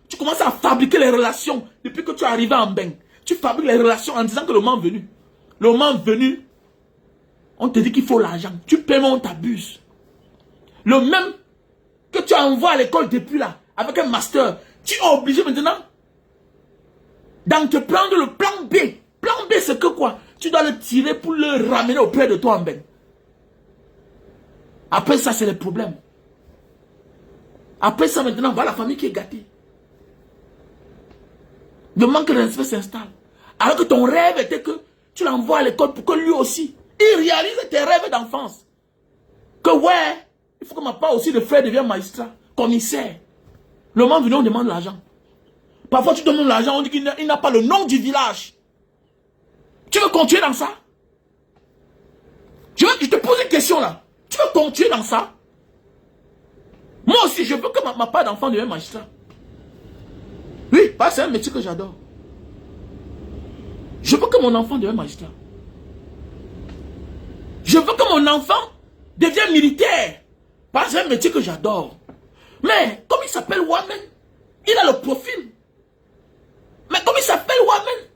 Tu commences à fabriquer les relations. Depuis que tu es arrivé en Beng, tu fabriques les relations en disant que le moment venu. Le moment venu, on te dit qu'il faut l'argent. Tu paies, mais on t'abuse. Le même que tu envoies à l'école depuis là, avec un master, tu es obligé maintenant d'entreprendre le plan B. Plan B, c'est que quoi? Tu dois le tirer pour le ramener auprès de toi en Beng. Après ça, c'est le problème. Après ça, maintenant, voilà la famille qui est gâtée. Le manque de respect s'installe. Alors que ton rêve était que tu l'envoies à l'école pour que lui aussi, il réalise tes rêves d'enfance. Que ouais, il faut que ma part aussi de frère devienne magistrat, commissaire. Le moment venu, on demande l'argent. Parfois, tu demandes l'argent, on dit qu'il n'a pas le nom du village. Tu veux continuer dans ça? Je te pose une question là. Tu veux continuer dans ça? Moi aussi, je veux que ma part d'enfant devienne magistrat. Oui, parce que c'est un métier que j'adore. Je veux que mon enfant devienne magistrat. Je veux que mon enfant devienne militaire. Parce que c'est un métier que j'adore. Mais, comme il s'appelle Wamen, il a le profil. Mais comme il s'appelle Wamen,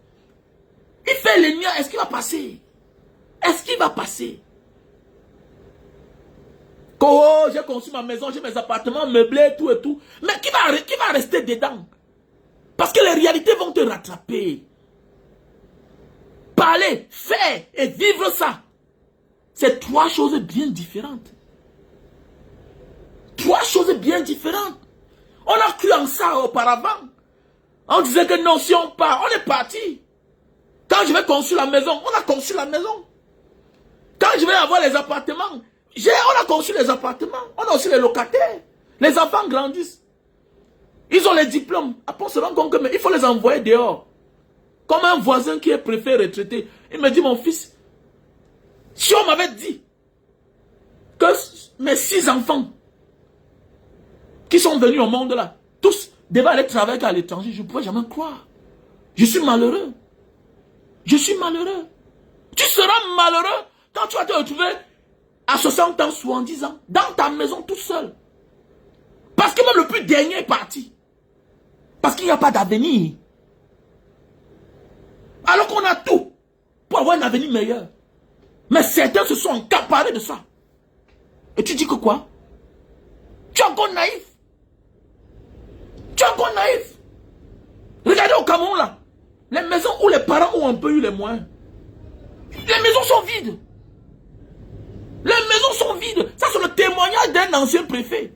il fait les miens, est-ce qu'il va passer? Est-ce qu'il va passer? Oh, j'ai conçu ma maison, j'ai mes appartements meublés, tout et tout. Mais qui va rester dedans? Parce que les réalités vont te rattraper. Parler, faire et vivre ça, c'est 3 choses bien différentes. 3 choses bien différentes. On a cru en ça auparavant. On disait que non, si on part, on est parti. Quand je vais construire la maison, on a construit la maison. Quand je vais avoir les appartements, on a construit les appartements. On a aussi les locataires. Les enfants grandissent. Ils ont les diplômes. Après, on se rend compte qu'il faut les envoyer dehors. Comme un voisin qui est préfet retraité. Il me dit, mon fils, si on m'avait dit que mes 6 enfants qui sont venus au monde là, tous devaient aller travailler à l'étranger, je ne pouvais jamais croire. Je suis malheureux. Je suis malheureux. Tu seras malheureux quand tu vas te retrouver à 60 ans, 70 ans, dans ta maison tout seul. Parce que même le plus dernier est parti. Parce qu'il n'y a pas d'avenir. Alors qu'on a tout pour avoir un avenir meilleur. Mais certains se sont accaparés de ça. Et tu dis que quoi? Tu es encore naïf. Tu es encore naïf. Regardez au Cameroun là. Les maisons où les parents ont un peu eu les moyens. Les maisons sont vides. Les maisons sont vides. Ça c'est le témoignage d'un ancien préfet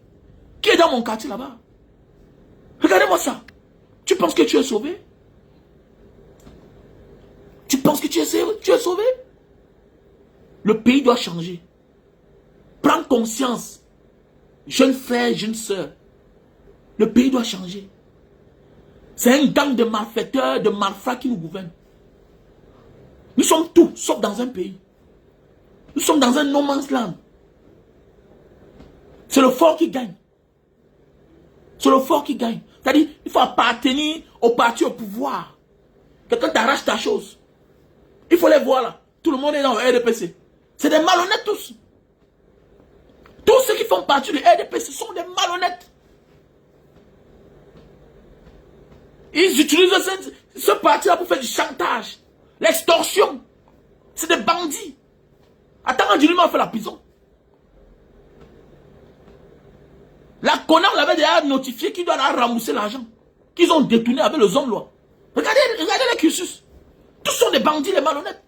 qui est dans mon quartier là-bas. Regardez-moi ça. Tu penses que tu es sauvé? Tu penses que tu es sauvé? Le pays doit changer. Prends conscience. Jeunes frères, jeunes sœurs, le pays doit changer. C'est un gang de malfaiteurs, de malfrats qui nous gouverne. Nous sommes tous, sauf dans un pays. Nous sommes dans un no man's land. C'est le fort qui gagne. C'est le fort qui gagne. C'est-à-dire, il faut appartenir au parti au pouvoir. Quelqu'un t'arrache ta chose. Il faut les voir là. Tout le monde est dans le RDPC. C'est des malhonnêtes tous. Tous ceux qui font partie du RDPC sont des malhonnêtes. Ils utilisent ce parti-là pour faire du chantage. L'extorsion. C'est des bandits. Attends, Dilima a fait la prison. La CONAR l'avait déjà notifié qu'il doit leur rembourser l'argent qu'ils ont détourné avec les hommes loi. Regardez les cursus. Tous sont des bandits, les malhonnêtes.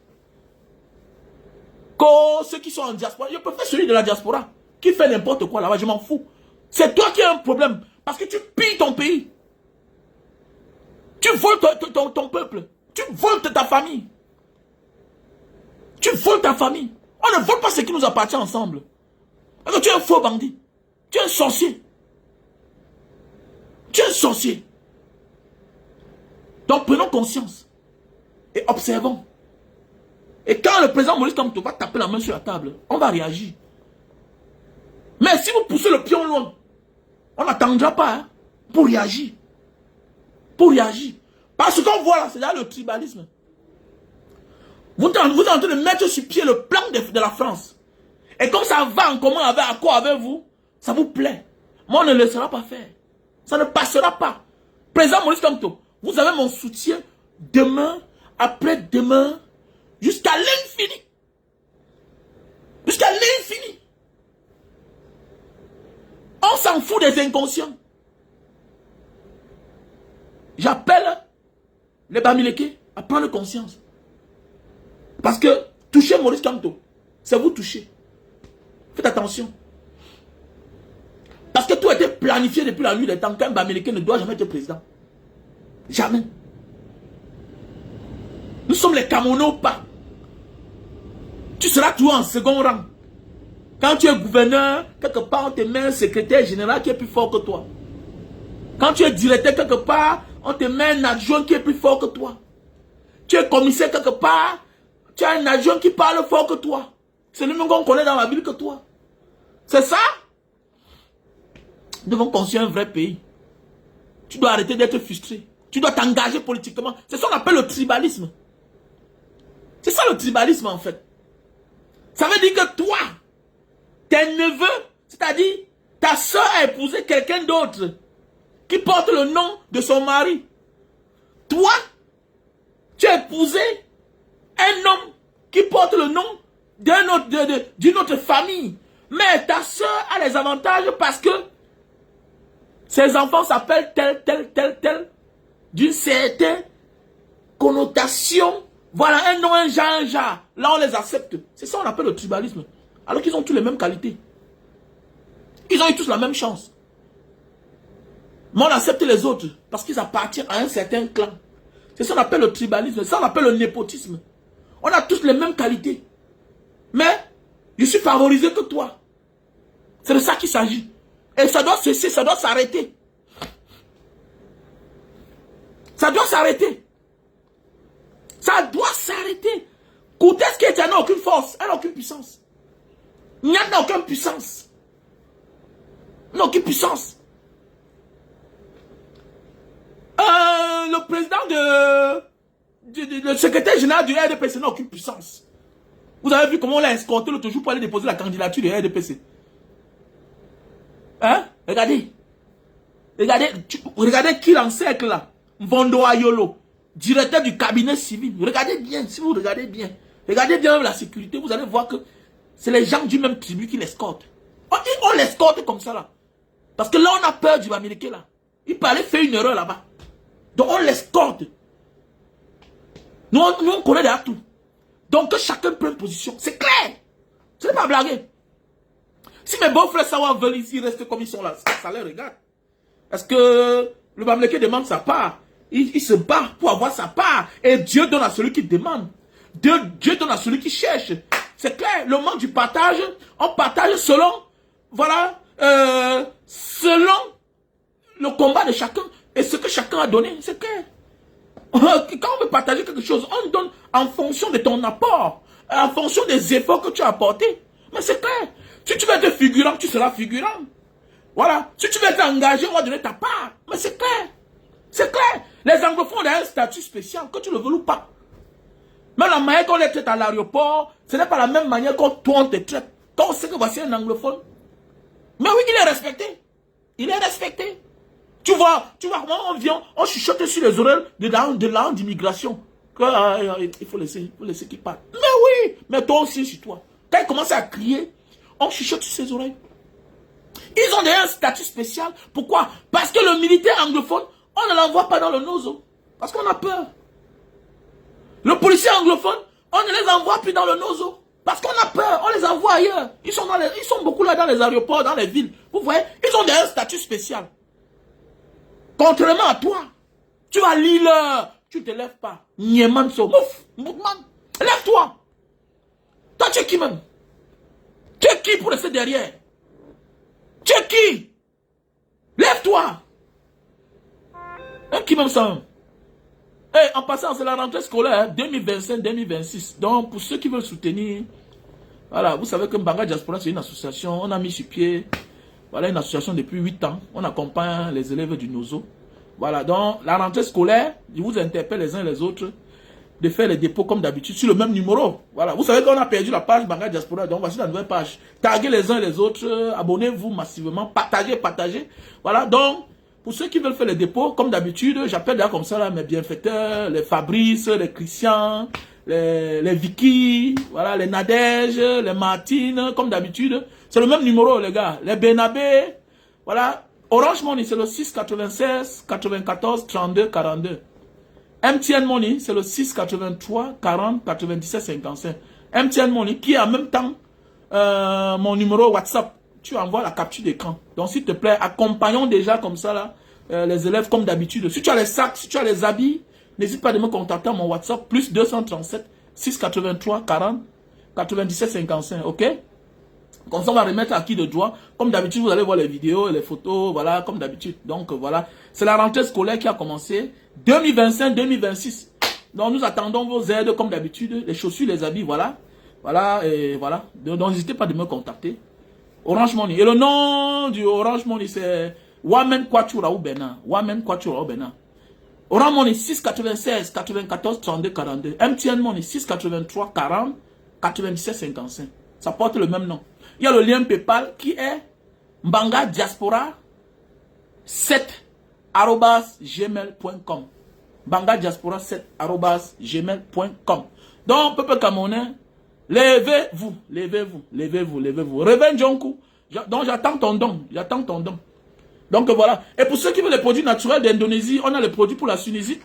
Que ceux qui sont en diaspora, je préfère celui de la diaspora qui fait n'importe quoi là-bas, je m'en fous. C'est toi qui as un problème parce que tu pilles ton pays. Tu voles ton peuple. Tu voles ta famille. Tu voles ta famille. On ne vole pas ce qui nous appartient ensemble. Parce que tu es un faux bandit. Tu es un sorcier. Tu es un sorcier. Donc prenons conscience. Et observons. Et quand le président Maurice Kamto va taper la main sur la table, on va réagir. Mais si vous poussez le pion loin, on n'attendra pas hein, pour réagir. Pour réagir. Parce qu'on voit là, c'est là le tribalisme. Vous êtes en train de mettre sur pied le plan de la France. Et comme ça va en commun avec, accord avec vous, ça vous plaît. Moi, on ne le laissera pas faire. Ça ne passera pas. Président Maurice Kamto, vous avez mon soutien demain, après-demain, jusqu'à l'infini. Jusqu'à l'infini. On s'en fout des inconscients. J'appelle les Bamileke à prendre conscience. Parce que toucher Maurice Kamto, c'est vous toucher. Faites attention. Parce que tout a été planifié depuis la nuit des temps qu'un Bamileke ne doit jamais être président. Jamais. Nous sommes les Camerounais pas. Tu seras toujours en second rang. Quand tu es gouverneur, quelque part on te met un secrétaire général qui est plus fort que toi. Quand tu es directeur quelque part, on te met un adjoint qui est plus fort que toi. Tu es commissaire quelque part, tu as un adjoint qui parle fort que toi. C'est le même qu'on connaît dans la ville que toi. C'est ça? Nous devons construire un vrai pays. Tu dois arrêter d'être frustré. Tu dois t'engager politiquement. C'est ça qu'on appelle le tribalisme. C'est ça le tribalisme en fait. Ça veut dire que toi, tes neveux, c'est-à-dire ta soeur a épousé quelqu'un d'autre qui porte le nom de son mari. Toi, tu as épousé un homme qui porte le nom d'une autre famille. Mais ta soeur a les avantages parce que ses enfants s'appellent tel, d'une certaine connotation. Voilà, un nom, un genre. Là, on les accepte. C'est ça qu'on appelle le tribalisme. Alors qu'ils ont tous les mêmes qualités. Ils ont eu tous la même chance. Mais on accepte les autres parce qu'ils appartiennent à un certain clan. C'est ça qu'on appelle le tribalisme. C'est ça qu'on appelle le népotisme. On a tous les mêmes qualités. Mais je suis favorisé que toi. C'est de ça qu'il s'agit. Et ça doit cesser, ça doit s'arrêter. Ça doit s'arrêter. Ça doit s'arrêter. Koutes qui n'a aucune force, elle n'a aucune puissance. Il n'a aucune puissance. Il n'a aucune puissance. Le président le secrétaire général du RDPC n'a aucune puissance. Vous avez vu comment on l'a escorté l'autre jour pour aller déposer la candidature du RDPC. Hein? Regardez. Regardez qui l'encercle là. Mvondo Ayolo, directeur du cabinet civil. Regardez bien, si vous regardez bien. Regardez bien la sécurité, vous allez voir que c'est les gens du même tribu qui l'escortent. On l'escorte comme ça là. Parce que là on a peur du Bamileke là. Il parlait faire une erreur là-bas. Donc on l'escorte. Nous on connaît déjà tout. Donc que chacun prenne position. C'est clair. Ce n'est pas blaguer. Si mes beaux-frères Sawa veulent ici rester comme ils sont là, ça les regarde. Est-ce que le Bamileke demande sa part? Il se bat pour avoir sa part. Et Dieu donne à celui qui demande. Dieu donne à celui qui cherche. C'est clair. Le manque du partage, on partage selon, voilà, selon le combat de chacun et ce que chacun a donné. C'est clair. Quand on veut partager quelque chose, on donne en fonction de ton apport, en fonction des efforts que tu as apportés. Mais c'est clair. Si tu veux être figurant, tu seras figurant. Voilà. Si tu veux être engagé, on va donner ta part. Mais c'est clair. C'est clair. Les anglophones ont un statut spécial, que tu le veux ou pas. Mais la manière qu'on les traite à l'aéroport, ce n'est pas la même manière qu'on toi on te traite. Quand on sait que voici un anglophone. Mais oui, il est respecté. Il est respecté. Tu vois comment on vient, on chuchote sur les oreilles de la d'immigration. Il faut laisser qu'il parle. Mais oui, mais toi aussi sur toi. Quand il commence à crier, on chuchote sur ses oreilles. Ils ont déjà un statut spécial. Pourquoi? Parce que le militaire anglophone, on ne l'envoie pas dans le nozo. Parce qu'on a peur. Le policier anglophone, on ne les envoie plus dans le nozo. Parce qu'on a peur, on les envoie ailleurs. Ils sont beaucoup là dans les aéroports, dans les villes. Vous voyez, ils ont déjà un statut spécial. Contrairement à toi, tu vas lire l'heure, tu ne te lèves pas. Niemanso, mouf, lève-toi. Toi, tu es qui même? Tu es qui pour rester derrière? Tu es qui? Lève-toi. Un qui même ça? Et en passant, c'est la rentrée scolaire 2025-2026. Donc, pour ceux qui veulent soutenir, voilà, vous savez que Mbanga Diaspora, c'est une association. On a mis sur pied, voilà, une association depuis 8 ans. On accompagne les élèves du NOZO. Voilà, donc, la rentrée scolaire, je vous interpelle les uns et les autres de faire les dépôts comme d'habitude sur le même numéro. Voilà, vous savez qu'on a perdu la page Mbanga Diaspora. Donc, voici la nouvelle page. Taguez les uns et les autres. Abonnez-vous massivement. Partagez. Voilà, donc, pour ceux qui veulent faire les dépôts, comme d'habitude, j'appelle d'ailleurs comme ça là, mes bienfaiteurs, les Fabrice, les Christian, les Vicky, voilà, les Nadège, les Martine, comme d'habitude. C'est le même numéro, les gars. Les Benabé, voilà. Orange Money, c'est le 696 94 32 42. MTN Money, c'est le 683 40 97 55. MTN Money, qui est en même temps mon numéro WhatsApp. Tu envoies la capture d'écran. Donc, s'il te plaît, accompagnons déjà comme ça, là, les élèves comme d'habitude. Si tu as les sacs, si tu as les habits, n'hésite pas à me contacter à mon WhatsApp, plus 237 683 40 97 55, ok? Comme ça, on va remettre à qui de droit. Comme d'habitude, vous allez voir les vidéos et les photos, voilà, comme d'habitude. Donc, voilà. C'est la rentrée scolaire qui a commencé 2025-2026. Donc, nous attendons vos aides, comme d'habitude. Les chaussures, les habits, voilà. Voilà, et voilà. Donc, n'hésitez pas à me contacter. Orange Money. Et le nom du Orange Money, c'est Wamen Kwatura ou Bena. Wamen Kwatura ou Bena. Orange Money 696 94 32 42. MTN Money 683 40 97 55. Ça porte le même nom. Il y a le lien PayPal qui est Mbanga Diaspora 7@gmail.com. Mbanga Diaspora 7@gmail.com. Donc, peuple camerounais, levez-vous. Réveille Djonkou. Donc, j'attends ton don. Donc, voilà. Et pour ceux qui veulent les produits naturels d'Indonésie, on a les produits pour la sinusite.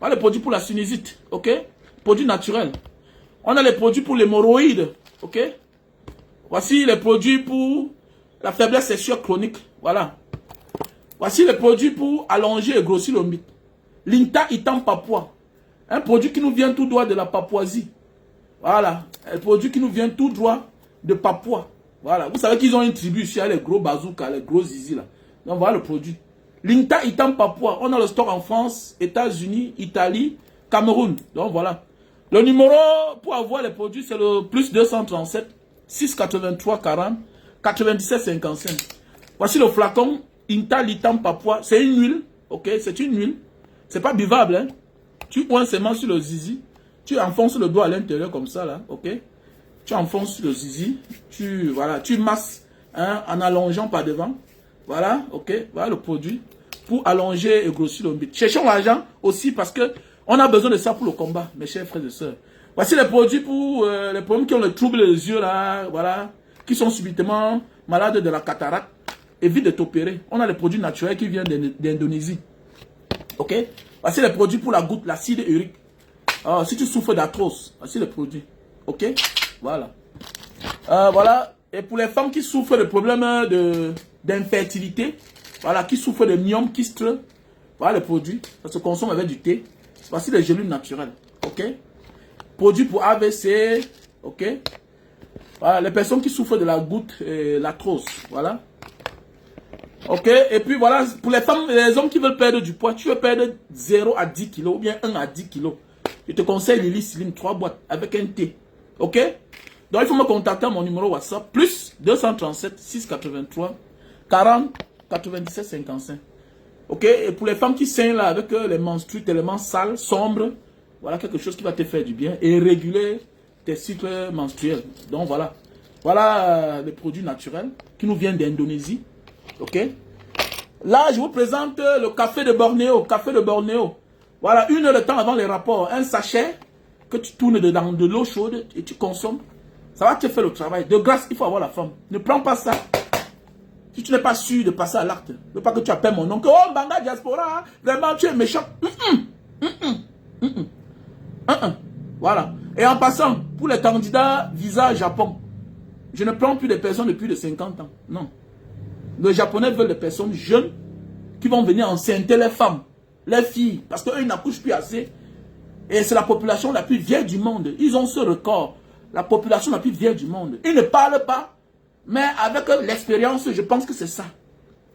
On a les produits pour la sinusite. Ok? Produits naturels. On a les produits pour l'hémorroïde. Ok? Voici les produits pour la faiblesse sexuelle chronique. Voilà. Voici les produits pour allonger et grossir le mythe. Linta Itam Papua. Un produit qui nous vient tout droit de la Papouasie. Voilà. Un produit qui nous vient tout droit de Papua. Voilà. Vous savez qu'ils ont une tribu ici, les gros bazookas, les gros zizi là. Donc voilà le produit. Linta Itam Papua. On a le stock en France, États-Unis, Italie, Cameroun. Donc voilà. Le numéro pour avoir les produits, c'est le plus 237 683 40 97 55. Voici le flacon Inta Litam Papua. C'est une huile. Ok, c'est une huile. C'est pas buvable, hein. Tu pointes seulement sur le zizi. Tu enfonces le doigt à l'intérieur comme ça, là. Ok. Tu enfonces le zizi. Tu masses, hein, en allongeant par devant. Voilà, ok. Voilà le produit. Pour allonger et grossir le mythe. Cherchons l'argent aussi parce que on a besoin de ça pour le combat, mes chers frères et sœurs. Voici les produits pour les problèmes qui ont le trouble des yeux, là. Voilà. Qui sont subitement malades de la cataracte. Évite de t'opérer. On a les produits naturels qui viennent d'Indonésie. Ok. Voici les produits pour la goutte, l'acide urique. Alors, si tu souffres d'arthrose, voici les produits. Ok. Voilà. Voilà. Et pour les femmes qui souffrent de problèmes d'infertilité, voilà, qui souffrent de myome, kystes, voilà les produits. Ça se consomme avec du thé. Voici les gélules naturelles. Ok. Produits pour AVC. Ok. Voilà, les personnes qui souffrent de la goutte et l'arthrose. Voilà. Ok, et puis voilà, pour les femmes et les hommes qui veulent perdre du poids, tu veux perdre 0 à 10 kilos ou bien 1 à 10 kilos. Je te conseille Lily Slim, 3 boîtes avec un thé. Ok? Donc il faut me contacter à mon numéro WhatsApp, plus 237 683 40 97 55. Ok? Et pour les femmes qui saignent là avec les menstrues tellement sales, sombres, voilà quelque chose qui va te faire du bien et réguler tes cycles menstruels. Donc voilà. Voilà les produits naturels qui nous viennent d'Indonésie. Ok? Là, je vous présente le café de Bornéo. Café de Bornéo. Voilà, 1 heure de temps avant les rapports. Un sachet que tu tournes dedans de l'eau chaude et tu consommes. Ça va te faire le travail. De grâce, il faut avoir la femme. Ne prends pas ça. Si tu n'es pas sûr de passer à l'acte, ne veux pas que tu appelles mon nom. Que, oh, Banga Diaspora, hein, vraiment, tu es méchant. Voilà. Et en passant, pour les candidats visa Japon, je ne prends plus des personnes de plus de 50 ans. Non. Les Japonais veulent des personnes jeunes qui vont venir enceinter les femmes, les filles, parce qu'eux, ils n'accouchent plus assez. Et c'est la population la plus vieille du monde. Ils ont ce record. La population la plus vieille du monde. Ils ne parlent pas, mais avec l'expérience, je pense que c'est ça.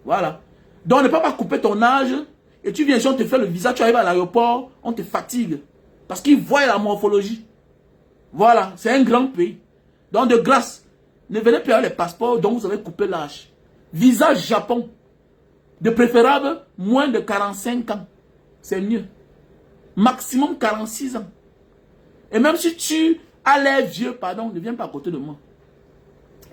Voilà. Donc, ne peut pas couper ton âge, et tu viens, si on te fait le visa, tu arrives à l'aéroport, on te fatigue. Parce qu'ils voient la morphologie. Voilà, c'est un grand pays. Donc, de grâce, ne venez plus avec les passeports dont vous avez coupé l'âge. Visa Japon. De préférable, moins de 45 ans. C'est mieux. Maximum 46 ans. Et même si tu as l'air vieux, pardon, ne viens pas à côté de moi.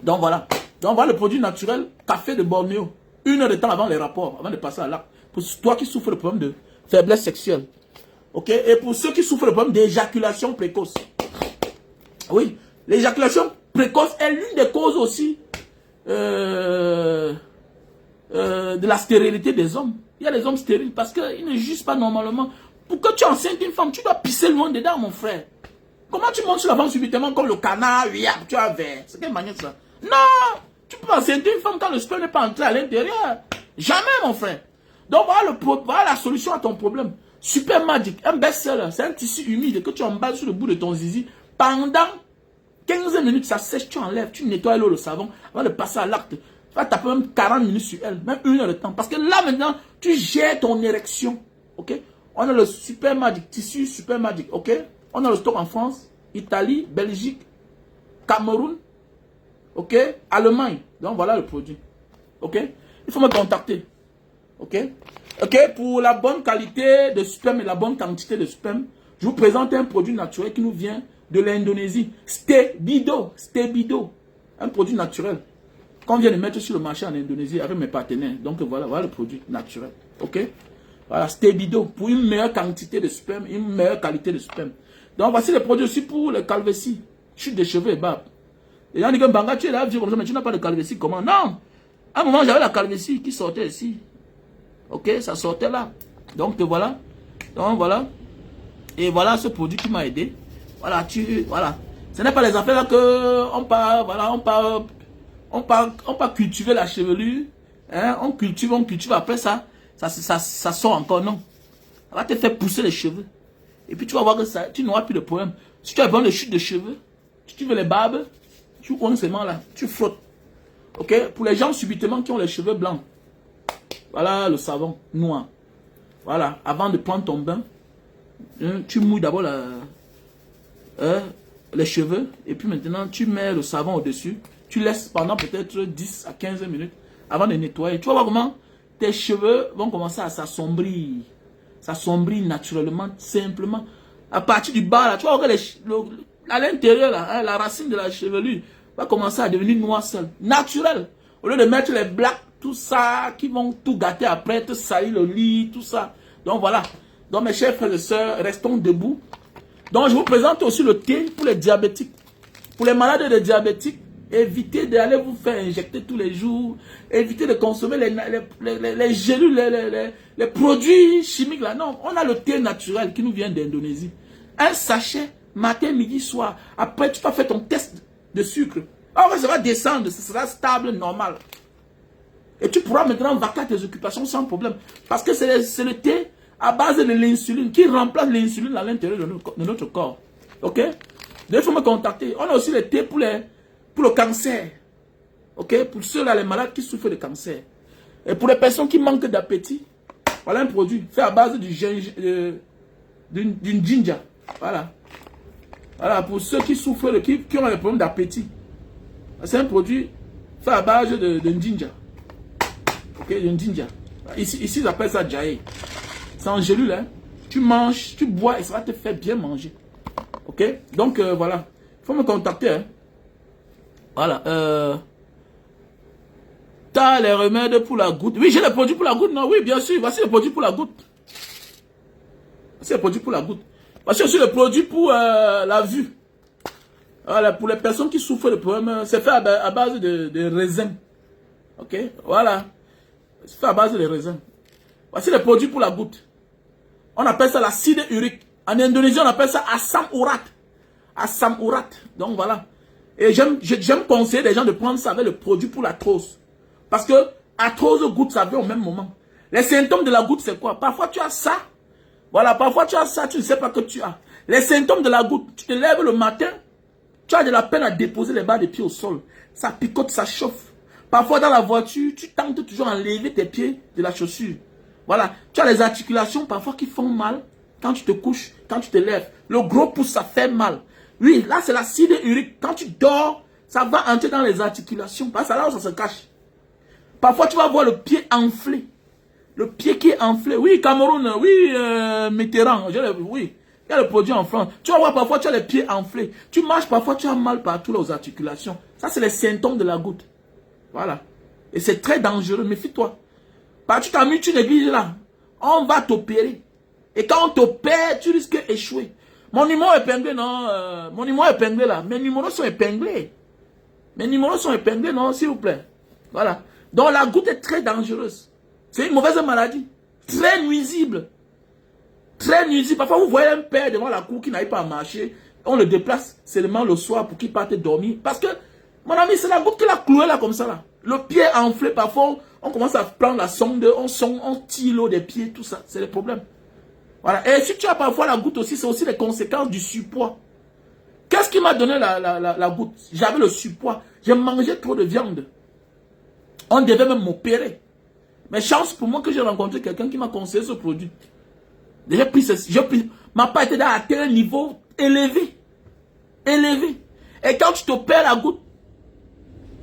Donc voilà. Donc voilà le produit naturel, café de Bornéo. 1 heure de temps avant les rapports, avant de passer à l'acte. Pour toi qui souffres de problème de faiblesse sexuelle. Ok? Et pour ceux qui souffrent de problème d'éjaculation précoce. Oui, l'éjaculation précoce est l'une des causes aussi de la stérilité des hommes. Il y a des hommes stériles parce qu'ils ne jugent pas normalement. Pour que tu enceintes une femme, tu dois pisser loin dedans, mon frère. Comment tu montes sur la femme subitement comme le canard, tu as vert? C'est quelle manière ça? Non! Tu peux enceinte une femme quand le sperme n'est pas entré à l'intérieur. Jamais, mon frère. Donc voilà la solution à ton problème. Super Magic, un best-seller. C'est un tissu humide que tu emballes sur le bout de ton zizi. Pendant 15 minutes, ça sèche, tu enlèves, tu nettoies l'eau, le savon, avant de passer à l'acte. Tu vas taper même 40 minutes sur elle, même 1 heure de temps. Parce que là, maintenant, tu gères ton érection. Ok? On a le Super Magic, tissu Super Magic. Ok? On a le stock en France, Italie, Belgique, Cameroun. Ok? Allemagne. Donc voilà le produit. Ok? Il faut me contacter. Ok? Ok? Pour la bonne qualité de sperme et la bonne quantité de sperme, je vous présente un produit naturel qui nous vient de l'Indonésie. Stebido. Stebido. Un produit naturel qu'on vient de mettre sur le marché en Indonésie avec mes partenaires. Donc voilà, voilà le produit naturel. Ok? Voilà, Stebido. Pour une meilleure quantité de sperme, une meilleure qualité de sperme. Donc voici les produits aussi pour les calvéties. Chute de cheveux et barbe. Les gens disent que Banga, tu es là, comme ça, mais tu n'as pas de calvétie. Comment? Non! À un moment, j'avais la calvétie qui sortait ici. Ok? Ça sortait là. Donc voilà. Donc voilà. Et voilà ce produit qui m'a aidé. Voilà, voilà. Ce n'est pas les affaires là que on part, voilà, on part cultiver la chevelure. Hein? On cultive, après ça sort encore, non. Ça va te faire pousser les cheveux. Et puis tu vas voir que ça, tu n'auras plus de problème. Si tu as besoin de chute de cheveux, si tu veux les barbes, tu coins ces mains là, tu frottes. Ok? Pour les gens subitement qui ont les cheveux blancs. Voilà le savon noir. Voilà, avant de prendre ton bain, tu mouilles d'abord les cheveux. Et puis maintenant, tu mets le savon au-dessus. Tu laisses pendant peut-être 10 à 15 minutes avant de nettoyer. Tu vas voir comment tes cheveux vont commencer à s'assombrir. S'assombrir naturellement, simplement. À partir du bas, là, tu vas voir que à l'intérieur, la racine de la chevelure va commencer à devenir noire seule. Naturel. Au lieu de mettre les blacks, tout ça, qui vont tout gâter après, te salir le lit, tout ça. Donc voilà. Donc mes chers frères et sœurs, restons debout. Donc je vous présente aussi le thé pour les diabétiques. Pour les malades de diabétiques, évitez d'aller vous faire injecter tous les jours. Évitez de consommer les gélules, les produits chimiques là. Non, on a le thé naturel qui nous vient d'Indonésie. Un sachet, matin, midi, soir. Après, tu vas faire ton test de sucre. Alors ça va descendre, ce sera stable, normal. Et tu pourras maintenant vaquer tes occupations sans problème. Parce que c'est le thé à base de l'insuline qui remplace l'insuline à l'intérieur de notre corps. Ok? Donc il faut me contacter. On a aussi le thé pour le cancer. Ok? Pour ceux-là, les malades qui souffrent de cancer. Et pour les personnes qui manquent d'appétit, voilà un produit fait à base du d'une ginger. Voilà. Voilà, pour ceux qui souffrent, qui ont des problèmes d'appétit. C'est un produit fait à base de ginger. Ok, de ginger. Ici, ils appellent ça jaye. C'est en gélule, hein. Tu manges, tu bois et ça va te faire bien manger. Ok, donc voilà. Il faut me contacter, hein. Voilà. T'as les remèdes pour la goutte. Oui, j'ai les produits pour la goutte, non? Oui, bien sûr. Voici les produits pour la goutte. Voici les produits pour la goutte. Voici aussi les produits pour la vue. Voilà, pour les personnes qui souffrent de problèmes, c'est fait à base de raisins. Ok, voilà. C'est fait à base de raisins. Voici les produits pour la goutte. On appelle ça l'acide urique. En Indonésie, on appelle ça asam urat. Asam urat. Donc voilà. Et j'aime conseiller des gens de prendre ça avec le produit pour l'arthrose. Parce que arthrose, goutte, ça vient au même moment. Les symptômes de la goutte, c'est quoi? Parfois, tu as ça. Voilà, parfois, tu as ça, tu ne sais pas que tu as. Les symptômes de la goutte, tu te lèves le matin, tu as de la peine à déposer les bas des pieds au sol. Ça picote, ça chauffe. Parfois, dans la voiture, tu tentes toujours à enlever tes pieds de la chaussure. Voilà, tu as les articulations parfois qui font mal quand tu te couches, quand tu te lèves. Le gros pouce, ça fait mal. Oui, là, c'est l'acide urique. Quand tu dors, ça va entrer dans les articulations. Parce que c'est là où ça se cache. Parfois, tu vas voir le pied enflé. Le pied qui est enflé. Oui, Cameroun, oui, Mitterrand, oui. Il y a le produit en France. Tu vas voir parfois, tu as les pieds enflés. Tu marches parfois, tu as mal partout aux articulations. Ça, c'est les symptômes de la goutte. Voilà. Et c'est très dangereux, méfie-toi. Parce que tu t'as mis, tu négliges là. On va t'opérer. Et quand on t'opère, tu risques d'échouer. Mon numéro est épinglé, non. Mon numéro est épinglé là. Mes numéros sont épinglés. Mes numéros sont épinglés, non, s'il vous plaît. Voilà. Donc la goutte est très dangereuse. C'est une mauvaise maladie. Très nuisible. Très nuisible. Parfois, vous voyez un père devant la cour qui n'arrive pas à marcher. On le déplace seulement le soir pour qu'il parte dormir. Parce que, mon ami, c'est la goutte qu'il a clouée là comme ça là. Le pied enflé, parfois, on commence à prendre la sonde, on tire l'eau des pieds, tout ça. C'est le problème. Voilà. Et si tu as parfois la goutte aussi, c'est aussi les conséquences du surpoids. Qu'est-ce qui m'a donné la goutte? J'avais le surpoids. J'ai mangé trop de viande. On devait même m'opérer. Mais chance pour moi que j'ai rencontré quelqu'un qui m'a conseillé ce produit. J'ai pris, ma part était à un niveau élevé. Élevé. Et quand tu t'opères la goutte,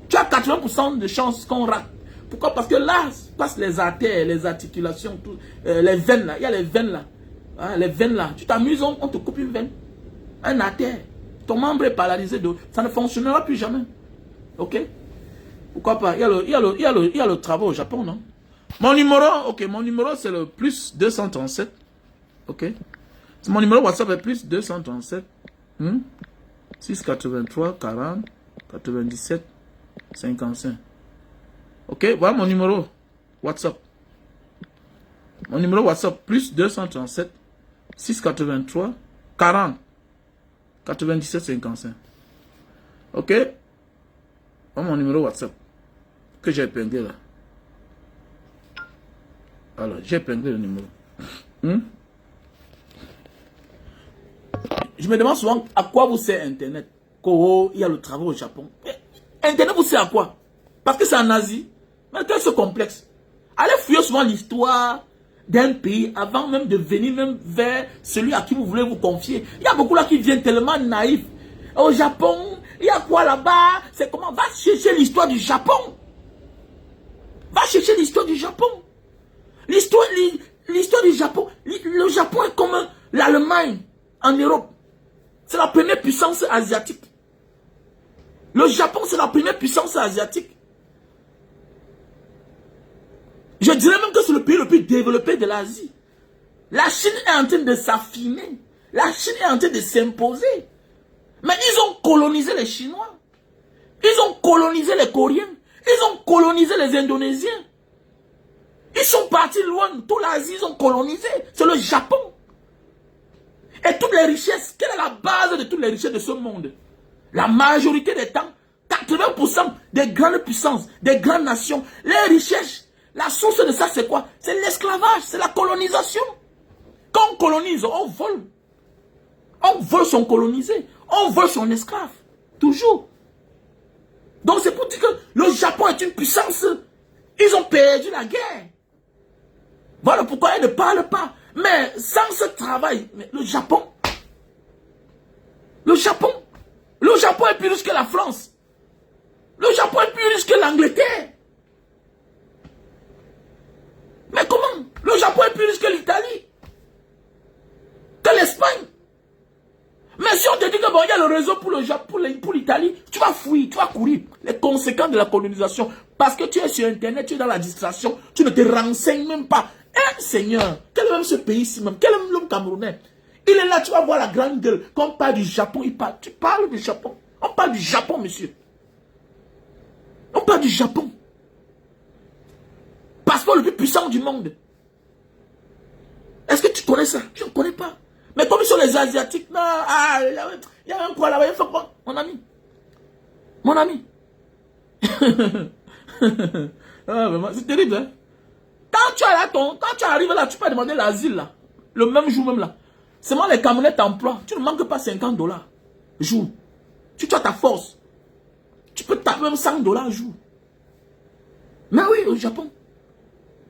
tu as 80% de chances qu'on rate. Pourquoi? Parce que là, passe les artères, les articulations, tout, les veines là. Il y a les veines là. Hein, les veines là. Tu t'amuses, on te coupe une veine. Un artère. Ton membre est paralysé. Ça ne fonctionnera plus jamais. Ok? Pourquoi pas? Il y a le travail au Japon, non? Mon numéro, ok, mon numéro c'est le plus 237. Ok? Mon numéro WhatsApp est plus 237 683 40 97 55. Ok? Voilà mon numéro WhatsApp. Mon numéro WhatsApp plus 237 683 40 97 55. Ok? Voilà mon numéro WhatsApp que j'ai épinglé là. Alors, j'ai épinglé le numéro. Je me demande souvent à quoi vous sert Internet. Il y a le travail au Japon. Internet vous sert à quoi? Parce que c'est en Asie. Mais quel ce complexe? Allez fouiller souvent l'histoire d'un pays avant même de venir même vers celui à qui vous voulez vous confier. Il y a beaucoup là qui viennent tellement naïfs. Au Japon, il y a quoi là-bas? C'est comment? Va chercher l'histoire du Japon. Va chercher l'histoire du Japon. L'histoire du Japon. Le Japon est comme l'Allemagne en Europe. C'est la première puissance asiatique. Le Japon, c'est la première puissance asiatique. Je dirais même que c'est le pays le plus développé de l'Asie. La Chine est en train de s'affiner. La Chine est en train de s'imposer. Mais ils ont colonisé les Chinois. Ils ont colonisé les Coréens. Ils ont colonisé les Indonésiens. Ils sont partis loin. Toute l'Asie, ils ont colonisé. C'est le Japon. Et toutes les richesses, quelle est la base de toutes les richesses de ce monde? La majorité des temps, 80% des grandes puissances, des grandes nations, les richesses, la source de ça c'est quoi? C'est l'esclavage, c'est la colonisation. Quand on colonise, on vole. On vole son colonisé. On vole son esclave. Toujours. Donc c'est pour dire que le Japon est une puissance Ils ont perdu la guerre. Voilà pourquoi ils ne parlent pas. Mais sans ce travail, le Japon est plus riche que la France. Le Japon est plus riche que l'Angleterre. Mais comment? Le Japon est plus riche que l'Italie, que l'Espagne. Mais si on te dit que bon, il y a le réseau pour le Japon, pour l'Italie, tu vas fouiller, tu vas courir. Les conséquences de la colonisation. Parce que tu es sur Internet, tu es dans la distraction, tu ne te renseignes même pas. Seigneur, quel est même ce pays-ci même? Quel est l'homme camerounais? Il est là, tu vas voir la grande gueule. Quand on parle du Japon, tu parles du Japon. On parle du Japon, monsieur. On parle du Japon. Passeport le plus puissant du monde. Est-ce que tu connais ça? Je ne connais pas. Mais comme ils sont les Asiatiques, non, il y a un quoi là-bas, il faut quoi? Mon ami. Mon ami. C'est terrible, hein? Quand tu arrives là, tu peux demander l'asile là. Le même jour même là. Seulement les Camerounais t'emploient. Tu ne manques pas 50 $ jour. Tu as ta force. Tu peux taper même 100 $ jour. Mais oui, au Japon.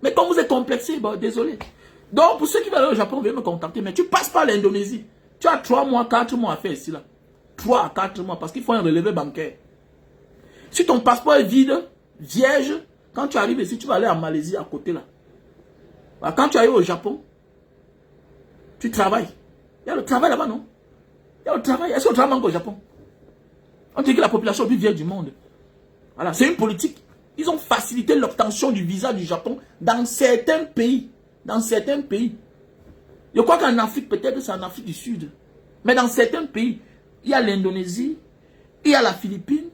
Mais quand vous êtes complexé, bon, désolé. Donc, pour ceux qui veulent aller au Japon, veuillez me contacter. Mais tu passes par l'Indonésie. Tu as 3 mois, 4 mois à faire ici là. 3 à 4 mois parce qu'il faut un relevé bancaire. Si ton passeport est vide, vierge, quand tu arrives ici, tu vas aller en Malaisie à côté là. Quand tu arrives au Japon, tu travailles. Il y a le travail là-bas, non? Il y a le travail. Est-ce que le travail manque au Japon? On dit que la population est plus vieille du monde. Voilà, c'est une politique. Ils ont facilité l'obtention du visa du Japon dans certains pays. Dans certains pays. Je crois qu'en Afrique, peut-être c'est en Afrique du Sud. Mais dans certains pays, il y a l'Indonésie, il y a la Philippines,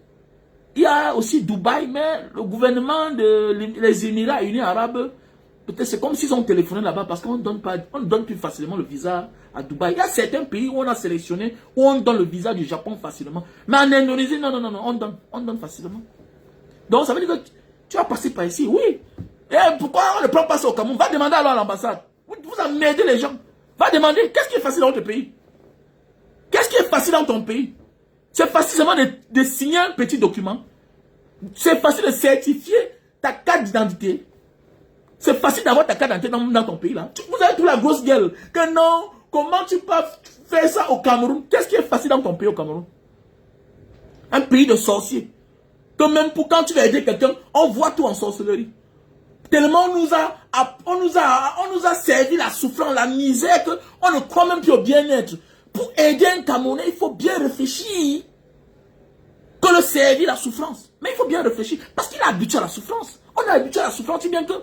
il y a aussi Dubaï, mais le gouvernement des Émirats Unis Arabes, peut-être c'est comme s'ils ont téléphoné là-bas parce qu'on ne donne plus facilement le visa à Dubaï. Il y a certains pays où on a sélectionné, où on donne le visa du Japon facilement. Mais en Indonésie, non, on donne facilement. Donc ça veut dire que tu vas passer par ici, oui. Et pourquoi on ne prend pas ça au Cameroun? Va demander alors à l'ambassade. Vous emmerdez les gens. Va demander, qu'est-ce qui est facile dans votre pays? Qu'est-ce qui est facile dans ton pays? C'est facile seulement de signer un petit document. C'est facile de certifier ta carte d'identité. C'est facile d'avoir ta carte d'identité dans ton pays là. Vous avez toute la grosse gueule. Que non, comment tu peux faire ça au Cameroun? Qu'est-ce qui est facile dans ton pays au Cameroun? Un pays de sorciers. Que même pour quand tu vas aider quelqu'un, on voit tout en sorcellerie. Tellement on nous a servi la souffrance, la misère, qu'on ne croit même plus au bien-être. Pour aider un Camerounais, il faut bien réfléchir. Que le servir la souffrance. Mais il faut bien réfléchir. Parce qu'il est habitué à la souffrance. On est habitué à la souffrance, si bien que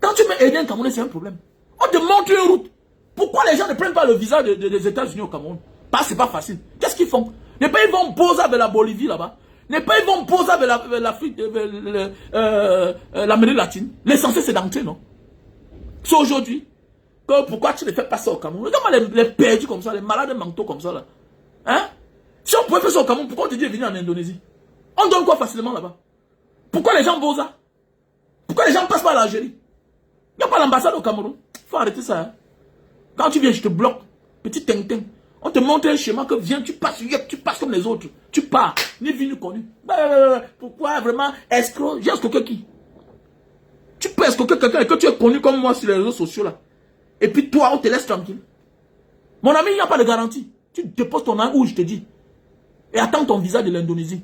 quand tu veux aider un Camerounais, c'est un problème. On te montre une route. Pourquoi les gens ne prennent pas le visa des États-Unis au Cameroun? Parce que c'est pas facile. Qu'est-ce qu'ils font? Les pays vont poser avec la Bolivie là-bas. Les pays vont poser avec l'Afrique, l'Amérique latine. L'essentiel c'est d'entrer, non? C'est aujourd'hui. Pourquoi tu ne fais pas ça au Cameroun? Regarde-moi les perdus comme ça, les malades mentaux comme ça là. Hein? Si on pouvait faire ça au Cameroun, pourquoi on te dit de venir en Indonésie? On donne quoi facilement là-bas? Pourquoi les gens posent ça? Pourquoi les gens passent par l'Algérie? Il n'y a pas l'ambassade au Cameroun. Il faut arrêter ça. Hein? Quand tu viens, je te bloque. Petit tintin. On te montre un schéma que viens, tu passes comme les autres. Tu pars. Ni vu ni connu. Pourquoi vraiment escroc? J'ai escroqué qui? Tu peux escroquer quelqu'un et que tu es connu comme moi sur les réseaux sociaux là. Et puis toi, on te laisse tranquille. Mon ami, il n'y a pas de garantie. Tu déposes ton nom où je te dis. Et attends ton visa de l'Indonésie.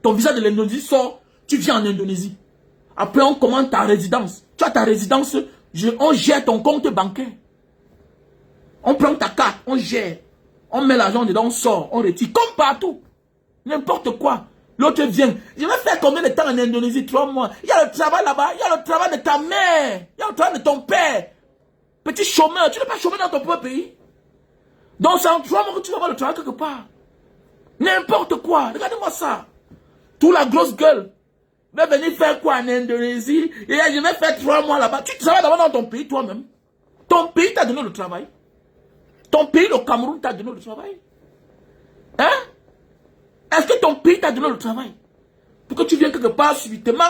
Ton visa de l'Indonésie sort, tu viens en Indonésie. Après, on commande ta résidence. Tu as ta résidence, on gère ton compte bancaire. On prend ta carte, on gère. On met l'argent dedans, on sort, on retire. Comme partout. N'importe quoi. L'autre vient. Je vais faire combien de temps en Indonésie? 3 mois. Il y a le travail là-bas. Il y a le travail de ta mère. Il y a le travail de ton père. Petit chômeur. Tu n'es pas chômeur dans ton propre pays. Donc c'est en 3 mois que tu vas avoir le travail quelque part. N'importe quoi. Regardez-moi ça. Tout la grosse gueule. Mais venir faire quoi en Indonésie? Et je vais faire 3 mois là-bas. Tu travailles d'abord dans ton pays toi-même. Ton pays t'a donné le travail. Ton pays, le Cameroun, t'a donné le travail. Hein? Est-ce que ton pays t'a donné le travail? Pour que tu viennes quelque part subitement,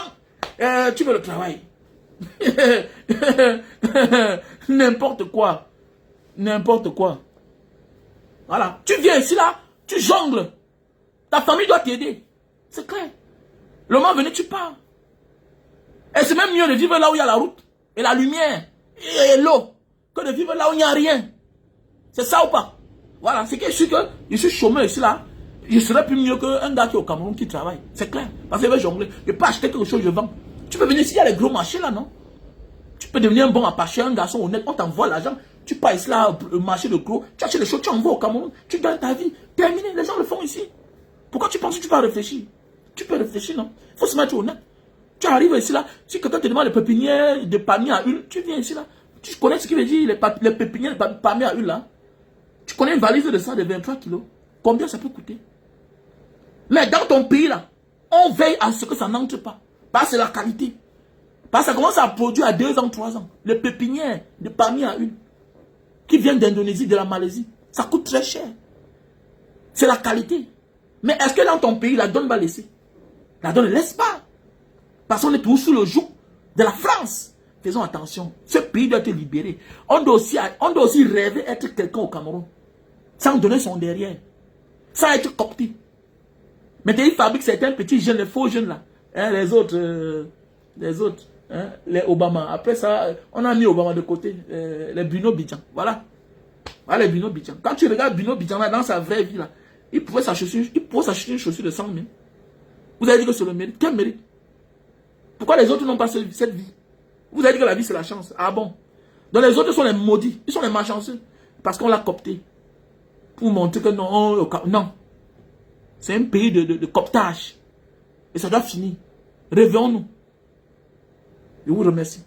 tu veux le travail. N'importe quoi. N'importe quoi. Voilà. Tu viens ici là, tu jongles. Ta famille doit t'aider. C'est clair. Le moment venu, tu pars. Et c'est même mieux de vivre là où il y a la route, et la lumière, et l'eau, que de vivre là où il n'y a rien. C'est ça ou pas? Voilà, c'est que je suis chômeur ici là. Je serais plus mieux qu'un gars qui est au Cameroun qui travaille. C'est clair. Parce qu'il veut jongler. Je peux acheter quelque chose, je vends. Tu peux venir ici, il y a les gros marchés là, non? Tu peux devenir un bon apaché, un garçon honnête, on t'envoie l'argent. Tu pars ici là, le marché de gros, tu achètes les choses, tu envoies au Cameroun, tu gagnes ta vie. Terminé, les gens le font ici. Pourquoi tu penses que tu vas réfléchir? Tu peux réfléchir, non? Il faut se mettre honnête. Tu arrives ici là, si quelqu'un te demande les pépinières de palmiers à huile, tu viens ici là. Tu connais ce qui veut dire les pépinières de palmiers à huile là? Tu connais une valise de ça de 23 kilos? Combien ça peut coûter? Mais dans ton pays là, on veille à ce que ça n'entre pas. Parce que c'est la qualité. Parce que ça commence à produire à 2 ans, 3 ans. Les pépinières de palmiers à huile qui viennent d'Indonésie, de la Malaisie, ça coûte très cher. C'est la qualité. Mais est-ce que dans ton pays, la donne va laisser? La donne ne laisse pas. Parce qu'on est toujours sous le joug de la France. Faisons attention. Ce pays doit être libéré. On doit aussi rêver être quelqu'un au Cameroun. Sans donner son derrière. Sans être coopté. Mais ils fabriquent certains petits jeunes, les faux jeunes là. Hein, les autres, hein, les Obama. Après ça, on a mis Obama de côté. Les Bruno Bidjan. Voilà. Voilà les Bruno Bidjan. Quand tu regardes Bruno Bidjan là, dans sa vraie vie là, il pouvait s'acheter une chaussure de 100 000. Vous avez dit que c'est le mérite. Quel mérite? Pourquoi les autres n'ont pas cette vie? Vous avez dit que la vie c'est la chance. Ah bon? Donc les autres sont les maudits. Ils sont les malchanceux. Parce qu'on l'a coopté. Pour montrer que non. Non. C'est un pays de cooptage. Et ça doit finir. Réveillons-nous. Je vous remercie.